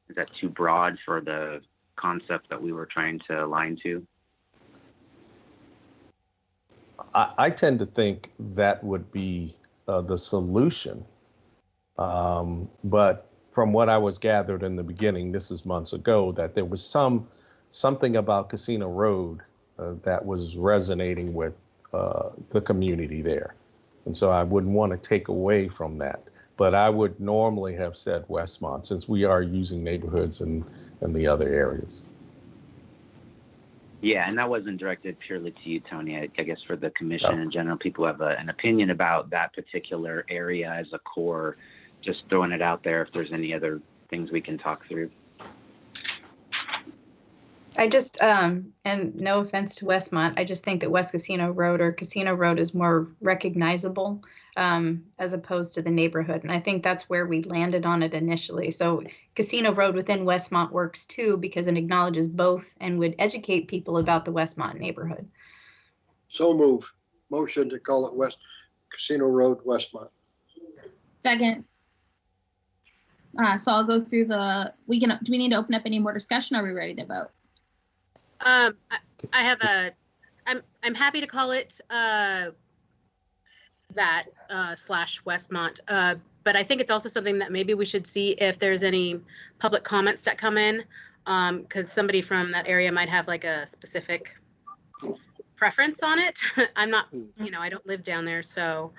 Is that too broad for the concept that we were trying to align to? I tend to think that would be the solution. But from what I was gathered in the beginning, this is months ago, that there was something about Casino Road that was resonating with the community there. And so I wouldn't want to take away from that. But I would normally have said Westmont, since we are using neighborhoods in the other areas. Yeah, and that wasn't directed purely to you, Tony. I guess for the commission in general, people have an opinion about that particular area as a core. Just throwing it out there if there's any other things we can talk through. I just, and no offense to Westmont, I just think that West Casino Road or Casino Road is more recognizable as opposed to the neighborhood. And I think that's where we landed on it initially. So Casino Road within Westmont works too, because it acknowledges both and would educate people about the Westmont neighborhood. So move. Motion to call it West Casino Road, Westmont. Second. So I'll go through do we need to open up any more discussion? Or are we ready to vote? I'm happy to call it that slash Westmont. But I think it's also something that maybe we should see if there's any public comments that come in, because somebody from that area might have like a specific preference on it. I'm not, I don't live down there, so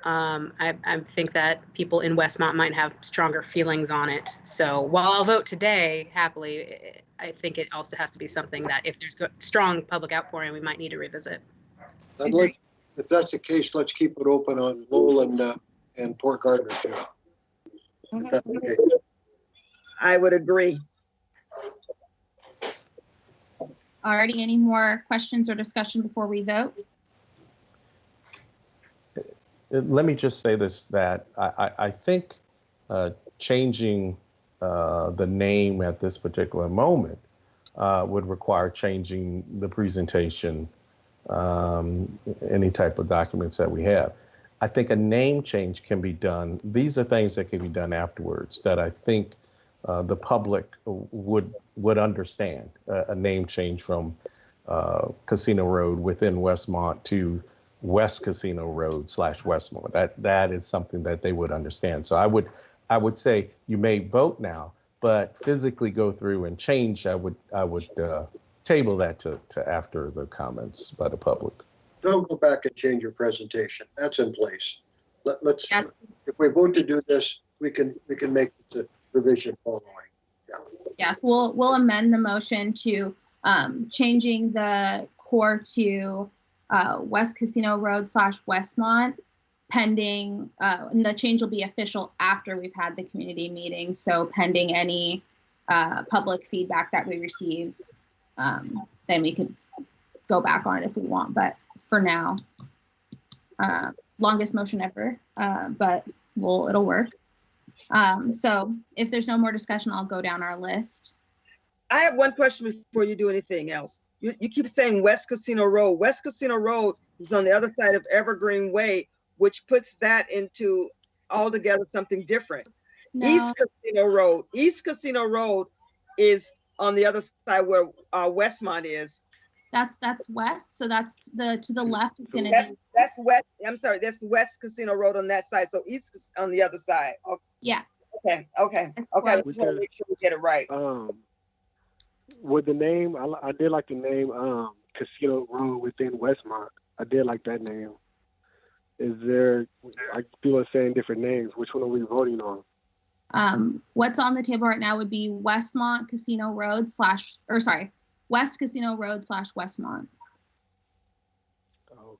I think that people in Westmont might have stronger feelings on it. So while I'll vote today happily, I think it also has to be something that if there's strong public outpouring, we might need to revisit. I'd like, if that's the case, let's keep it open on Lowell and Port Gardner too. If that's the case. I would agree. Alrighty, any more questions or discussion before we vote? Let me just say this, that I think changing the name at this particular moment would require changing the presentation, any type of documents that we have. I think a name change can be done. These are things that can be done afterwards that I think the public would understand. A name change from Casino Road within Westmont to West Casino Road / Westmont. That is something that they would understand. So I would say you may vote now, but physically go through and change. I would table that to after the comments by the public. Don't go back and change your presentation. That's in place. Let's. Yes. If we vote to do this, we can make the revision following. Yeah. Yes, we'll amend the motion to changing the core to West Casino Road / Westmont, pending, and the change will be official after we've had the community meeting. So pending any public feedback that we receive, then we could go back on it if we want. But for now, longest motion ever, but it'll work. So if there's no more discussion, I'll go down our list. I have one question before you do anything else. You keep saying West Casino Road. West Casino Road is on the other side of Evergreen Way, which puts that into altogether something different. No. East Casino Road is on the other side where Westmont is. That's west. So that's to the left is going to be. That's west. I'm sorry. That's West Casino Road on that side. So east is on the other side. Okay. Yeah. Okay. I just want to make sure we get it right. With the name, I did like the name Casino Road within Westmont. I did like that name. Is there, people are saying different names. Which one are we voting on? What's on the table right now would be Westmont Casino Road West Casino Road / Westmont.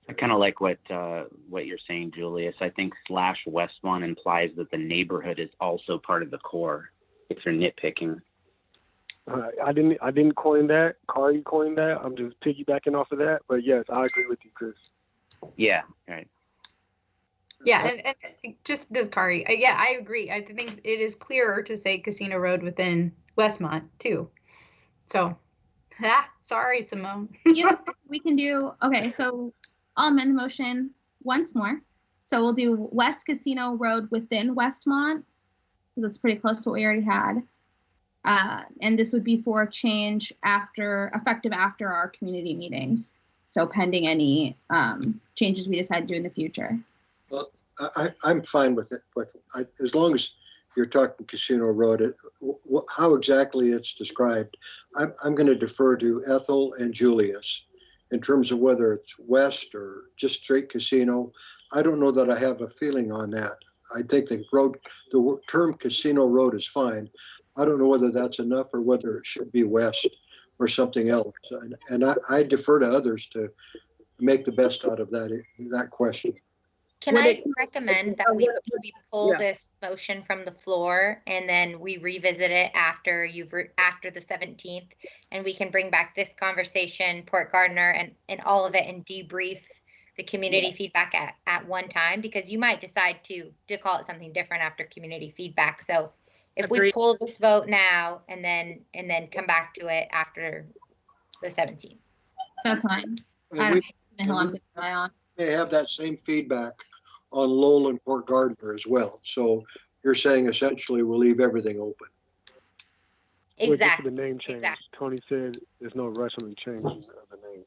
I kind of like what you're saying, Julius. I think / Westmont implies that the neighborhood is also part of the core. If you're nitpicking. I didn't coin that. Kari coined that. I'm just piggybacking off of that. But yes, I agree with you, Chris. Yeah. Right. Yeah, and just this, Kari. Yeah, I agree. I think it is clearer to say Casino Road within Westmont too. So, sorry, Simone. Yeah, we can do. Okay, so I'll amend the motion once more. So we'll do West Casino Road within Westmont because it's pretty close to what we already had. And this would be for a change effective after our community meetings. So pending any changes we decide to do in the future. Well, I'm fine with it, as long as you're talking Casino Road, how exactly it's described. I'm going to defer to Ethel and Julius in terms of whether it's west or just straight casino. I don't know that I have a feeling on that. I think the term Casino Road is fine. I don't know whether that's enough or whether it should be west or something else. And I defer to others to make the best out of that question. Can I recommend that we pull this motion from the floor and then we revisit it after the 17th, and we can bring back this conversation, Port Gardner, and all of it, and debrief the community feedback at one time, because you might decide to call it something different after community feedback. So if we pull this vote now and then come back to it after the 17th. That's fine. and he'll have to keep an eye on. They have that same feedback on Lowell and Port Gardner as well. So you're saying essentially we'll leave everything open. Well, just for Exactly. the name change. Exactly. Tony said there's no rush on the changing of the name.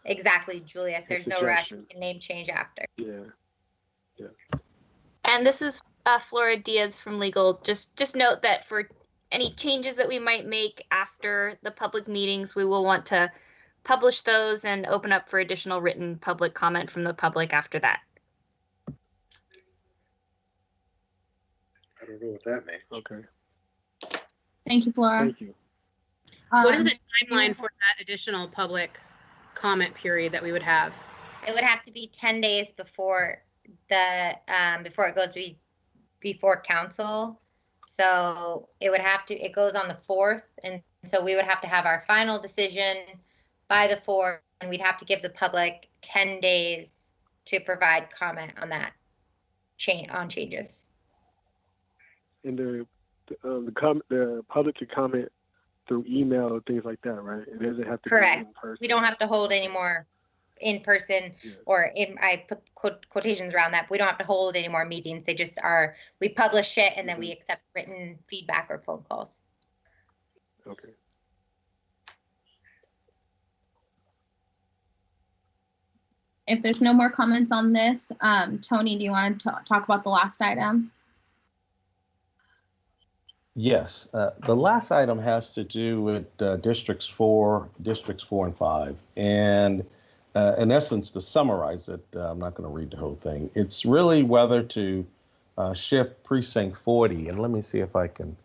Exactly, Julius. There's no rush. We can name change after. Yeah. And this is Flora Diaz from Legal. Just note that for any changes that we might make after the public meetings, we will want to publish those and open up for additional written public comment from the public after that. I don't know what that means. Okay. Thank you, Flora. Thank you. What is the timeline for that additional public comment period that we would have? It would have to be 10 days before the before it goes to before council. So it would have to, it goes on the 4th, and so we would have to have our final decision by the 4th, and we'd have to give the public 10 days to provide comment on that changes. And the public can comment through email or things like that, right? It doesn't have to Correct. be in person. We don't have to hold any more in person, or I put quotations around that. We don't have to hold any more meetings. They just are, we publish it and then we accept written feedback or phone calls. Okay. If there's no more comments on this, Tony, do you want to talk about the last item? Yes, the last item has to do with districts 4 and 5. And in essence, to summarize it, I'm not going to read the whole thing. It's really whether to shift precinct 40. And let me see if I can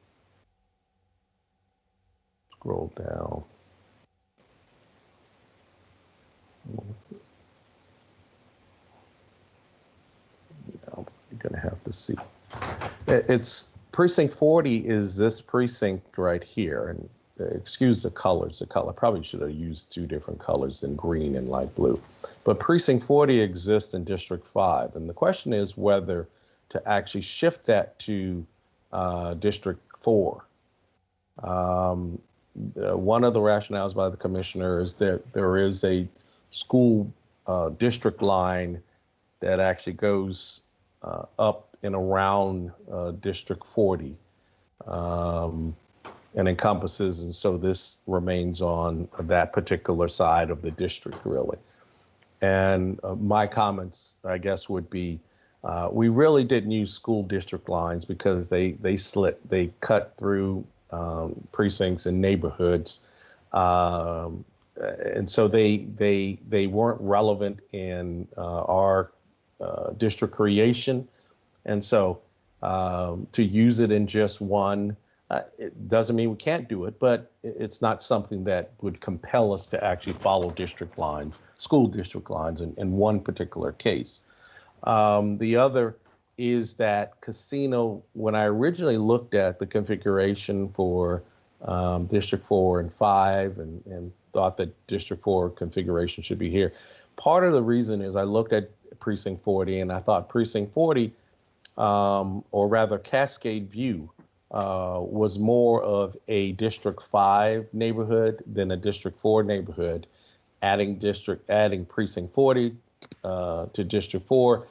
scroll down. You're going to have to see. It's precinct 40 is this precinct right here, and excuse the colors. The color probably should have used 2 different colors than green and light blue. But precinct 40 exists in District 5, and the question is whether to actually shift that to District 4. One of the rationales by the commissioner is that there is a school district line that actually goes up and around District 40 and encompasses, and so this remains on that particular side of the district, really. And my comments, I guess, would be we really didn't use school district lines because they cut through precincts and neighborhoods, and so they weren't relevant in our district creation. And so to use it in just one, it doesn't mean we can't do it, but it's not something that would compel us to actually follow district lines, school district lines in one particular case. The other is that casino, when I originally looked at the configuration for District 4 and 5 and thought that District 4 configuration should be here, part of the reason is I looked at Precinct 40 and I thought Precinct 40, or rather Cascade View, was more of a District 5 neighborhood than a District 4 neighborhood. Adding Precinct 40 to District 4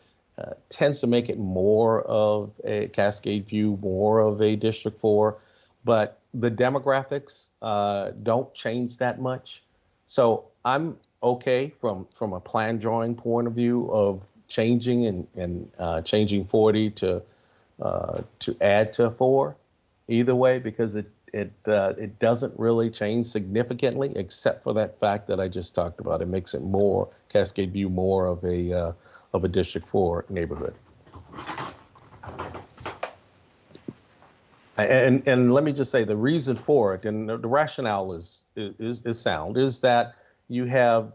tends to make it more of a Cascade View, more of a District 4, but the demographics don't change that much. So I'm okay from a plan drawing point of view of changing and changing 40 to add to 4 either way, because it doesn't really change significantly except for that fact that I just talked about. It makes it more Cascade View, more of a District 4 neighborhood. And let me just say the reason for it, and the rationale is sound, is that you have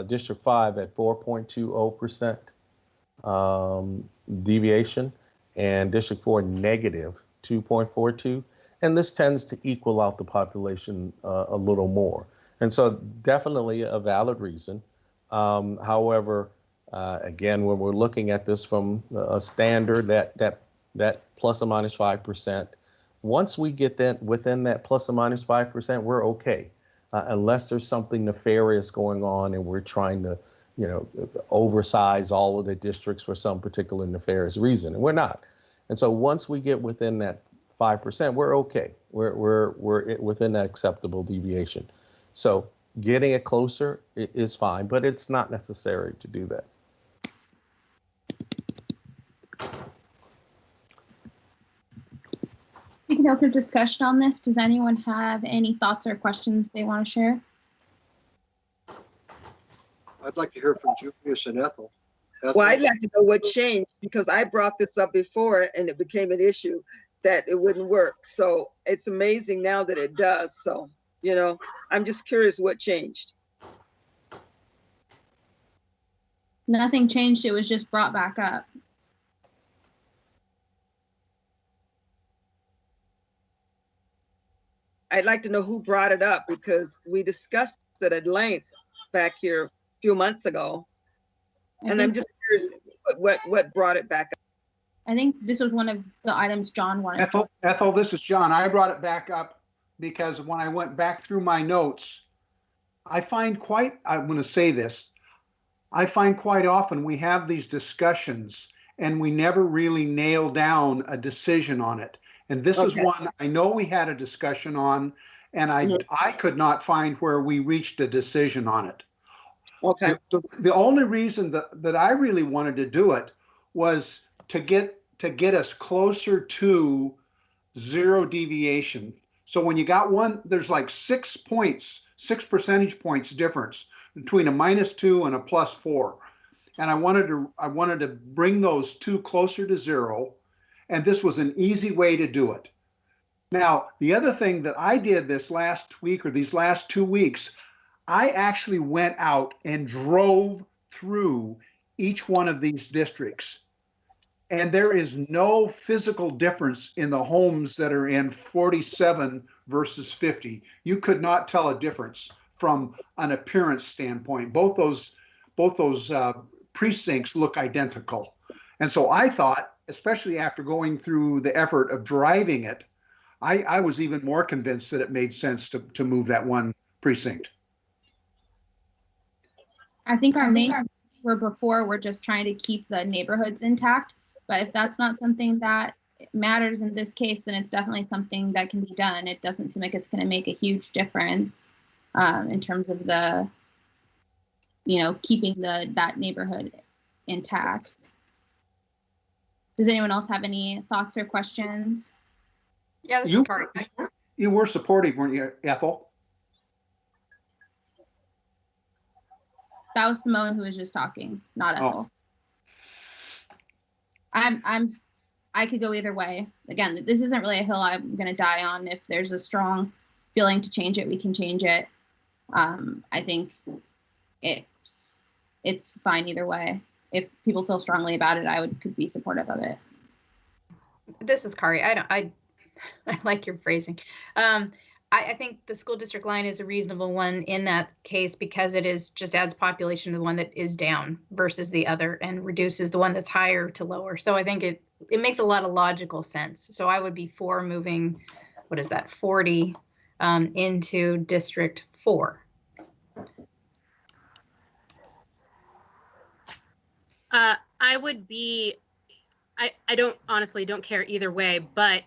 District 5 at 4.20% deviation, and District 4 negative 2.42, and this tends to equal out the population a little more, and so definitely a valid reason. However, again, when we're looking at this from a standard that plus or minus 5%, once we get that within that plus or minus 5%, we're okay, unless there's something nefarious going on and we're trying to oversize all of the districts for some particular nefarious reason, and we're not. And so once we get within that 5%, we're okay. We're within that acceptable deviation. So getting it closer is fine, but it's not necessary to do that. We can open a discussion on this. Does anyone have any thoughts or questions they want to share? I'd like to hear from Julius and Ethel. Well, I'd like to know what changed, because I brought this up before and it became an issue that it wouldn't work. So it's amazing now that it does. So, I'm just curious what changed. Nothing changed. It was just brought back up. I'd like to know who brought it up, because we discussed it at length back here a few months ago. And I'm just curious what brought it back up. I think this was one of the items John wanted. Ethel, this is John. I brought it back up because when I went back through my notes, I find quite often we have these discussions and we never really nail down a decision on it. And this is one I know we had a discussion on, and I could not find where we reached a decision on it. Okay. The only reason that I really wanted to do it was to get us closer to zero deviation. So when you got one, there's like 6 percentage points difference between a -2 and a +4. And I wanted to bring those two closer to zero. And this was an easy way to do it. Now, the other thing that I did this last week, or these last 2 weeks, I actually went out and drove through each one of these districts. And there is no physical difference in the homes that are in 47 versus 50. You could not tell a difference from an appearance standpoint. Both those precincts look identical. And so I thought, especially after going through the effort of driving it, I was even more convinced that it made sense to move that one precinct. I think our main we're just trying to keep the neighborhoods intact. But if that's not something that matters in this case, then it's definitely something that can be done. It doesn't seem like it's going to make a huge difference in terms of the, keeping that neighborhood intact. Does anyone else have any thoughts or questions? Yeah, this is Kari. You were supportive, weren't you, Ethel? That was Simone who was just talking, not Ethel. I could go either way. Again, this isn't really a hill I'm going to die on. If there's a strong feeling to change it, we can change it. I think it's fine either way. If people feel strongly about it, could be supportive of it. This is Kari. I like your phrasing. I think the school district line is a reasonable one in that case, because it just adds population to the one that is down versus the other, and reduces the one that's higher to lower. So I think it makes a lot of logical sense. So I would be for moving, 40 into District 4. I would be, I honestly don't care either way, but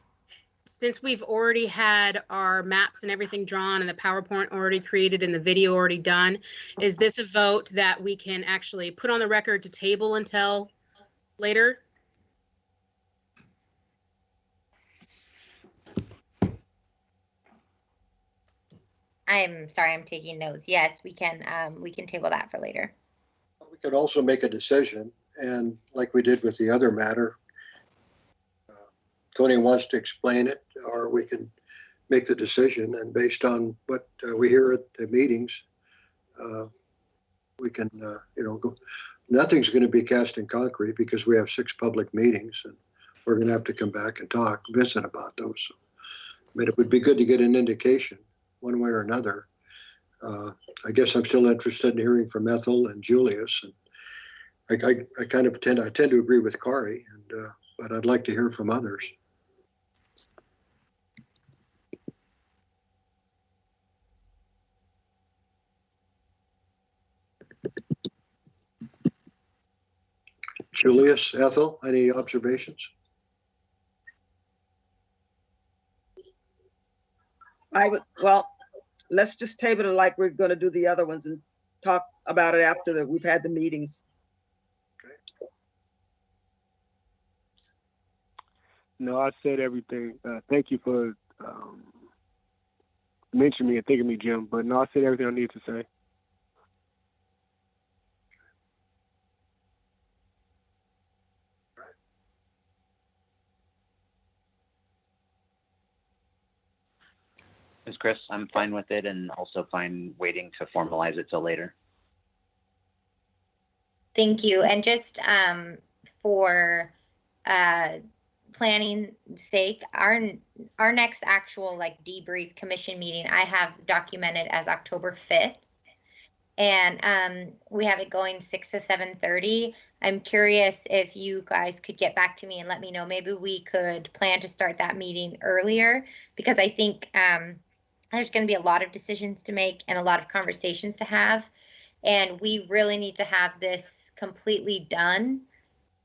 since we've already had our maps and everything drawn and the PowerPoint already created and the video already done, is this a vote that we can actually put on the record to table until later? I'm sorry, I'm taking notes. Yes, we can table that for later. We could also make a decision, and like we did with the other matter, Tony wants to explain it, or we can make the decision, and based on what we hear at the meetings, we can, go. Nothing's going to be cast in concrete because we have 6 public meetings, and we're going to have to come back and visit about those. So, it would be good to get an indication one way or another. I guess I'm still interested in hearing from Ethel and Julius, and I tend to agree with Kari, but I'd like to hear from others. Julius, Ethel, any observations? Well, let's just table it like we're going to do the other ones and talk about it after we've had the meetings. No, I said everything. Thank you for mentioning me and thinking me, Jim. But no, I said everything I needed to say. Ms. Chris, I'm fine with it, and also fine waiting to formalize it till later. Thank you. And just for planning sake, our next actual like debrief commission meeting I have documented as October 5th. And we have it going 6 to 7:30. I'm curious if you guys could get back to me and let me know. Maybe we could plan to start that meeting earlier, because I think there's going to be a lot of decisions to make and a lot of conversations to have. And we really need to have this completely done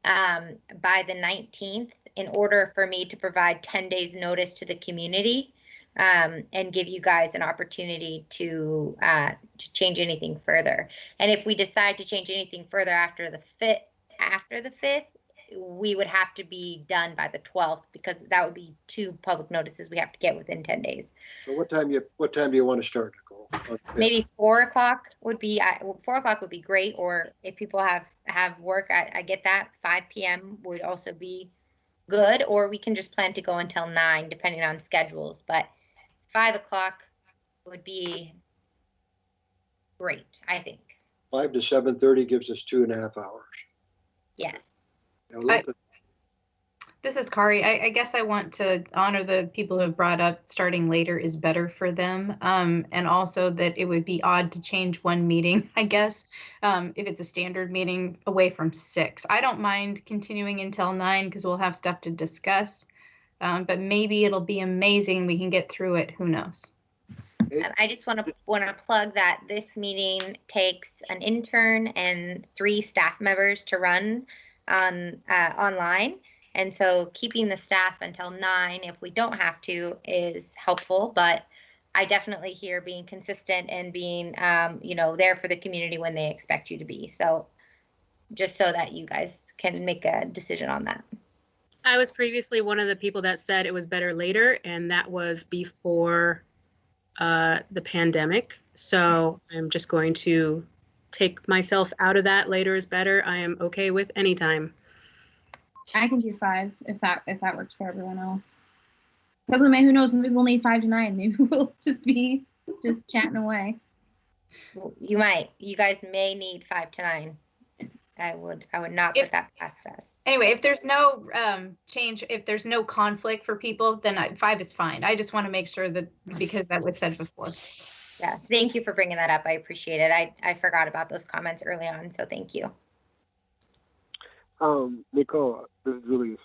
by the 19th in order for me to provide 10 days notice to the community and give you guys an opportunity to change anything further. And if we decide to change anything further after the 5th, we would have to be done by the 12th, because that would be 2 public notices we have to get within 10 days. So what time do you want to start, Nicole? Maybe 4 o'clock would be 4 o'clock would be great. Or if people have work, I get that. 5 p.m. would also be good. Or we can just plan to go until 9, depending on schedules. But 5 o'clock would be great, I think. 5 to 7:30 gives us 2.5 hours. Yes. This is Kari. I guess I want to honor the people who have brought up starting later is better for them. And also that it would be odd to change one meeting, I guess, if it's a standard meeting, away from 6. I don't mind continuing until 9 because we'll have stuff to discuss. But maybe it'll be amazing. We can get through it. Who knows? I just want to plug that this meeting takes an intern and 3 staff members to run on online. And so keeping the staff until 9, if we don't have to, is helpful. But I definitely hear being consistent and being, there for the community when they expect you to be. So just so that you guys can make a decision on that. I was previously one of the people that said it was better later, and that was before the pandemic. So I'm just going to take myself out of that. Later is better. I am okay with any time. I can do 5 if that works for everyone else. Because who knows? Maybe we'll need 5 to 9. Maybe we'll just be chatting away. You might. You guys may need 5 to 9. I would not put that past us. Anyway, if there's no change, if there's no conflict for people, then 5 is fine. I just want to make sure that, because that was said before. Yeah, thank you for bringing that up. I appreciate it. I forgot about those comments early on, so thank you. Nicole, this is Julius.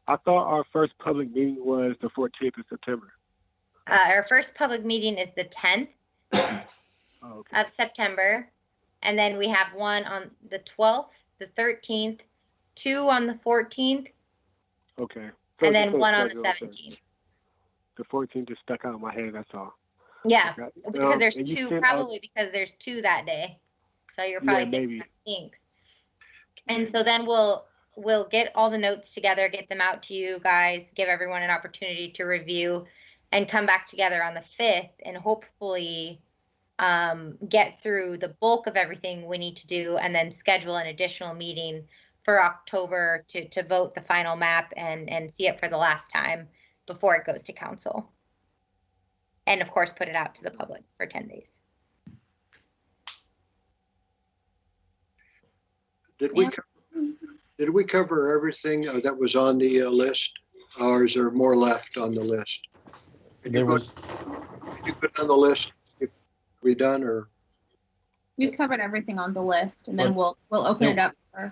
I thought our first public meeting was the 14th of September. Our first public meeting is the 10th of September. And then we have one on the 12th, the 13th, 2 on the 14th. Okay. So and then 1 on the 17th. The 14th just stuck out in my head, that's all. Yeah, because there's 2, probably because there's 2 that day. So you're probably thinking that stinks. And so then we'll get all the notes together, get them out to you guys, give everyone an opportunity to review, and come back together on the 5th and hopefully get through the bulk of everything we need to do, and then schedule an additional meeting for October to vote the final map and see it for the last time before it goes to council. And of course, put it out to the public for 10 days. Did we cover everything that was on the list, or is there more left on the list? Did you put on the list? We done, or? We've covered everything on the list, and then we'll open it up for.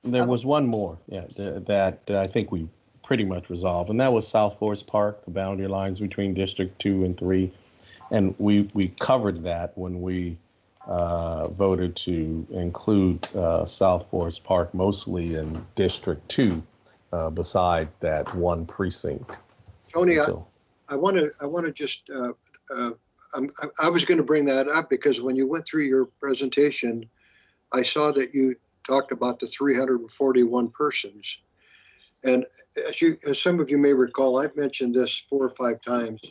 There was one more, that I think we pretty much resolved, and that was South Forest Park, the boundary lines between District 2 and 3, and we covered that when we voted to include South Forest Park mostly in District 2, beside that one precinct. Tony, So, I want to just, I was going to bring that up because when you went through your presentation, I saw that you talked about the 341 persons. And as some of you may recall, I've mentioned this 4 or 5 times.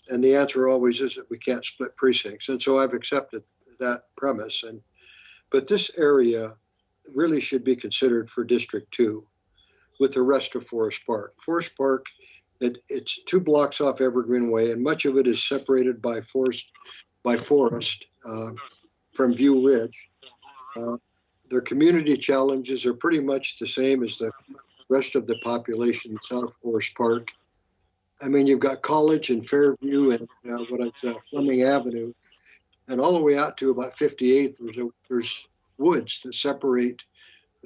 And the answer always is that we can't split precincts. And so I've accepted that premise. But this area really should be considered for District 2 with the rest of Forest Park. Forest Park, it's 2 blocks off Evergreen Way, and much of it is separated by forest from View Ridge. Their community challenges are pretty much the same as the rest of the population in South Forest Park. I mean, you've got College and Fairview and Fleming Avenue, and all the way out to about 58th, there's woods that separate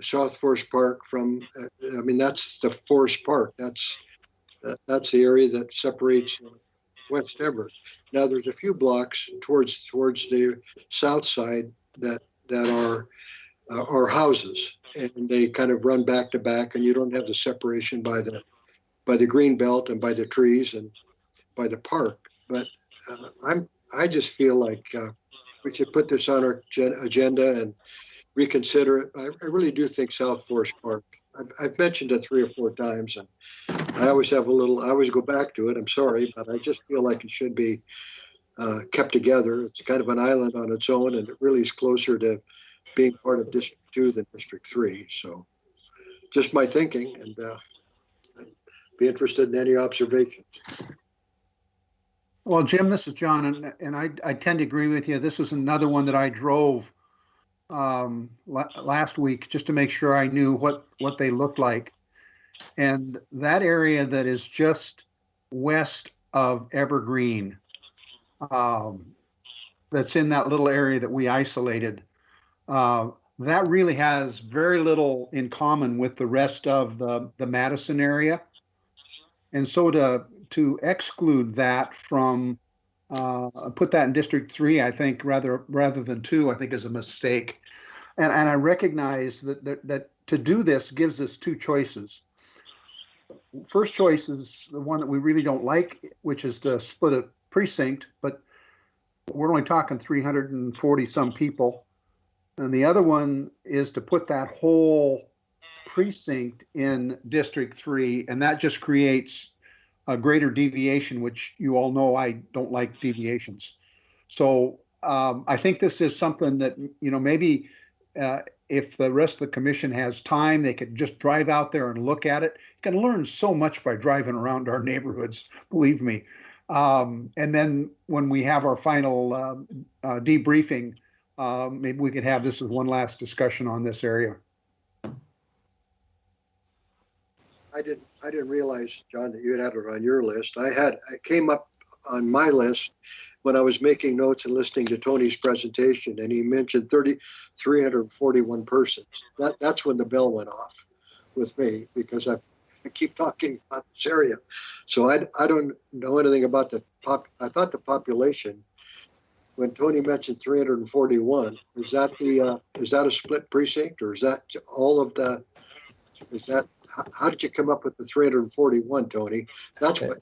South Forest Park from. I mean, that's the Forest Park. That's the area that separates West Everett. Now, there's a few blocks towards the south side that are houses, and they kind of run back to back, and you don't have the separation by the green belt and by the trees and by the park. But I just feel like we should put this on our agenda and reconsider it. I really do think South Forest Park. I've mentioned it 3 or 4 times, and I always go back to it. I'm sorry, but I just feel like it should be kept together. It's kind of an island on its own, and it really is closer to being part of District 2 than District 3. So just my thinking, and I'd be interested in any observations. Well, Jim, this is John, and I tend to agree with you. This is another one that I drove last week just to make sure I knew what they looked like. And that area that is just west of Evergreen, that's in that little area that we isolated, that really has very little in common with the rest of the Madison area. And so to exclude that from, put that in District 3, I think rather than 2, I think is a mistake. And I recognize that to do this gives us 2 choices. First choice is the one that we really don't like, which is to split a precinct, but we're only talking 340 some people. And the other one is to put that whole precinct in District 3, and that just creates a greater deviation, which you all know I don't like deviations. So I think this is something that, maybe if the rest of the commission has time, they could just drive out there and look at it. You can learn so much by driving around our neighborhoods, believe me. And then when we have our final debriefing, maybe we could have this as one last discussion on this area. I didn't realize, John, that you had it on your list. It came up on my list when I was making notes and listening to Tony's presentation, and he mentioned 341 persons. That's when the bell went off with me, because I keep talking about this area. So I don't know anything about I thought the population, when Tony mentioned 341, is that a split precinct, or is that all of how did you come up with the 341, Tony? That's what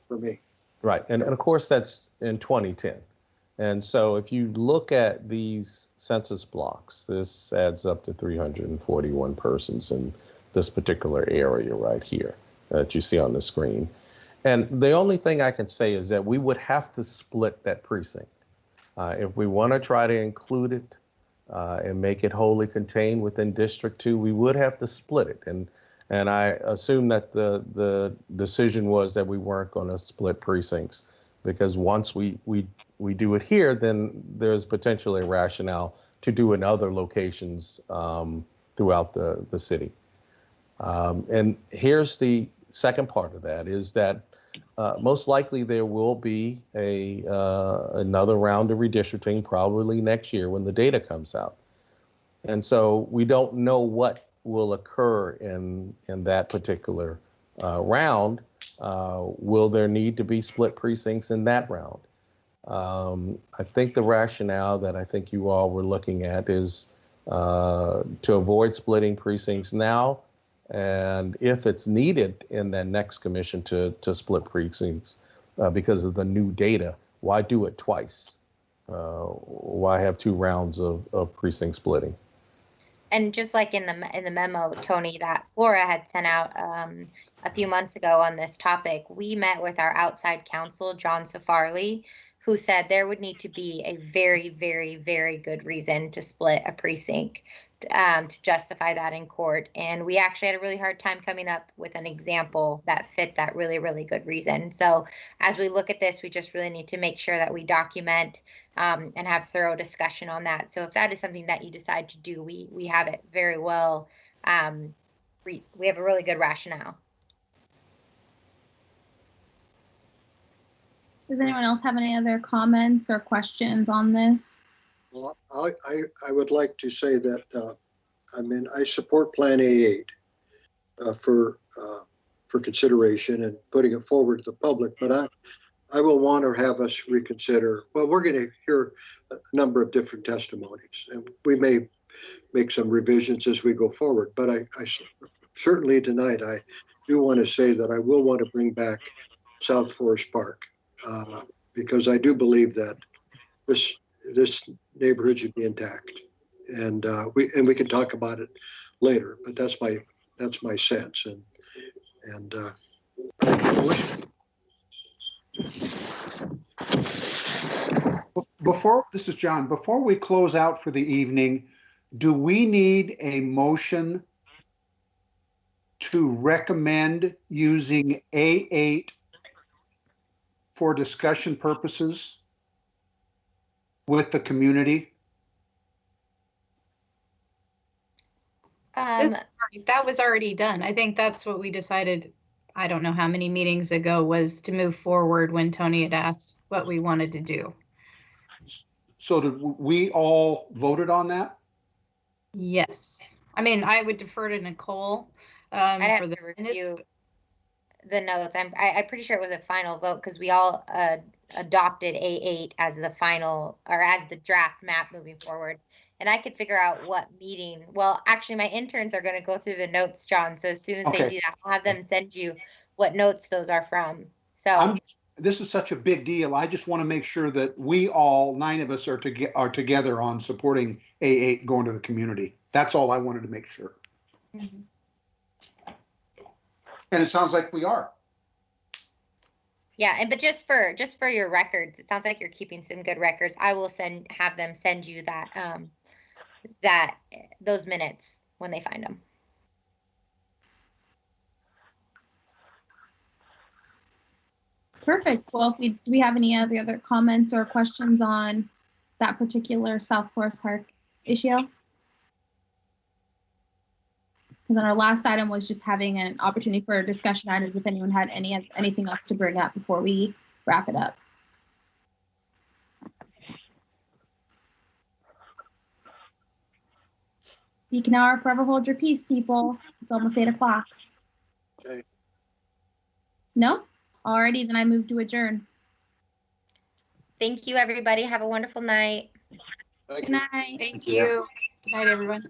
for me. Right, and of course that's in 2010. And so if you look at these census blocks, this adds up to 341 persons in this particular area right here that you see on the screen. And the only thing I can say is that we would have to split that precinct. If we want to try to include it and make it wholly contained within District 2, we would have to split it. And I assume that the decision was that we weren't going to split precincts, because once we do it here, then there's potentially a rationale to do in other locations throughout the city. And here's the second part of that, is that most likely there will be another round of redistricting probably next year when the data comes out. And so we don't know what will occur in that particular round. Will there need to be split precincts in that round? I think the rationale that I think you all were looking at is to avoid splitting precincts now, and if it's needed in the next commission to split precincts because of the new data, why do it twice? Why have 2 rounds of precinct splitting? And just like in the memo, Tony, that Flora had sent out a few months ago on this topic, we met with our outside counsel, John Safarli, who said there would need to be a very, very, very good reason to split a precinct to justify that in court. And we actually had a really hard time coming up with an example that fit that really, really good reason. So as we look at this, we just really need to make sure that we document and have thorough discussion on that. So if that is something that you decide to do, we have it very well. We have a really good rationale. Does anyone else have any other comments or questions on this? Well, I would like to say that, I support Plan A8 for consideration and putting it forward to the public, but I will want to have us reconsider. Well, we're going to hear a number of different testimonies, and we may make some revisions as we go forward. But I certainly tonight, I do want to say that I will want to bring back South Forest Park because I do believe that this neighborhood should be intact, and we can talk about it later. But that's my sense, and This is John. Before we close out for the evening, do we need a motion to recommend using A8 for discussion purposes with the community? That was already done. I think that's what we decided, I don't know how many meetings ago, was to move forward when Tony had asked what we wanted to do. So did we all voted on that? Yes. I mean, I would defer to Nicole I'd have for the to minutes. review the notes. I'm pretty sure it was a final vote because we all adopted A8 as the final, or as the draft map moving forward. And I could figure out what meeting. Well, actually, my interns are going to go through the notes, John. So as soon as they do that, I'll have them send you what notes those are from. So this is such a big deal. I just want to make sure that we all 9 of us are together on supporting A8 going to the community. That's all I wanted to make sure. Mm-hmm. And it sounds like we are. Yeah, but just for your records, it sounds like you're keeping some good records. I will have them send you that those minutes when they find them. Perfect. Well, do we have any other comments or questions on that particular South Forest Park issue? Because on our last item was just having an opportunity for discussion items if anyone had anything else to bring up before we wrap it up. You can now forever hold your peace, people. It's almost 8 o'clock. Okay. No? Alrighty, then I move to adjourn. Thank you, everybody. Have a wonderful night. Thank Good you. night. Thank you. Good night, everyone.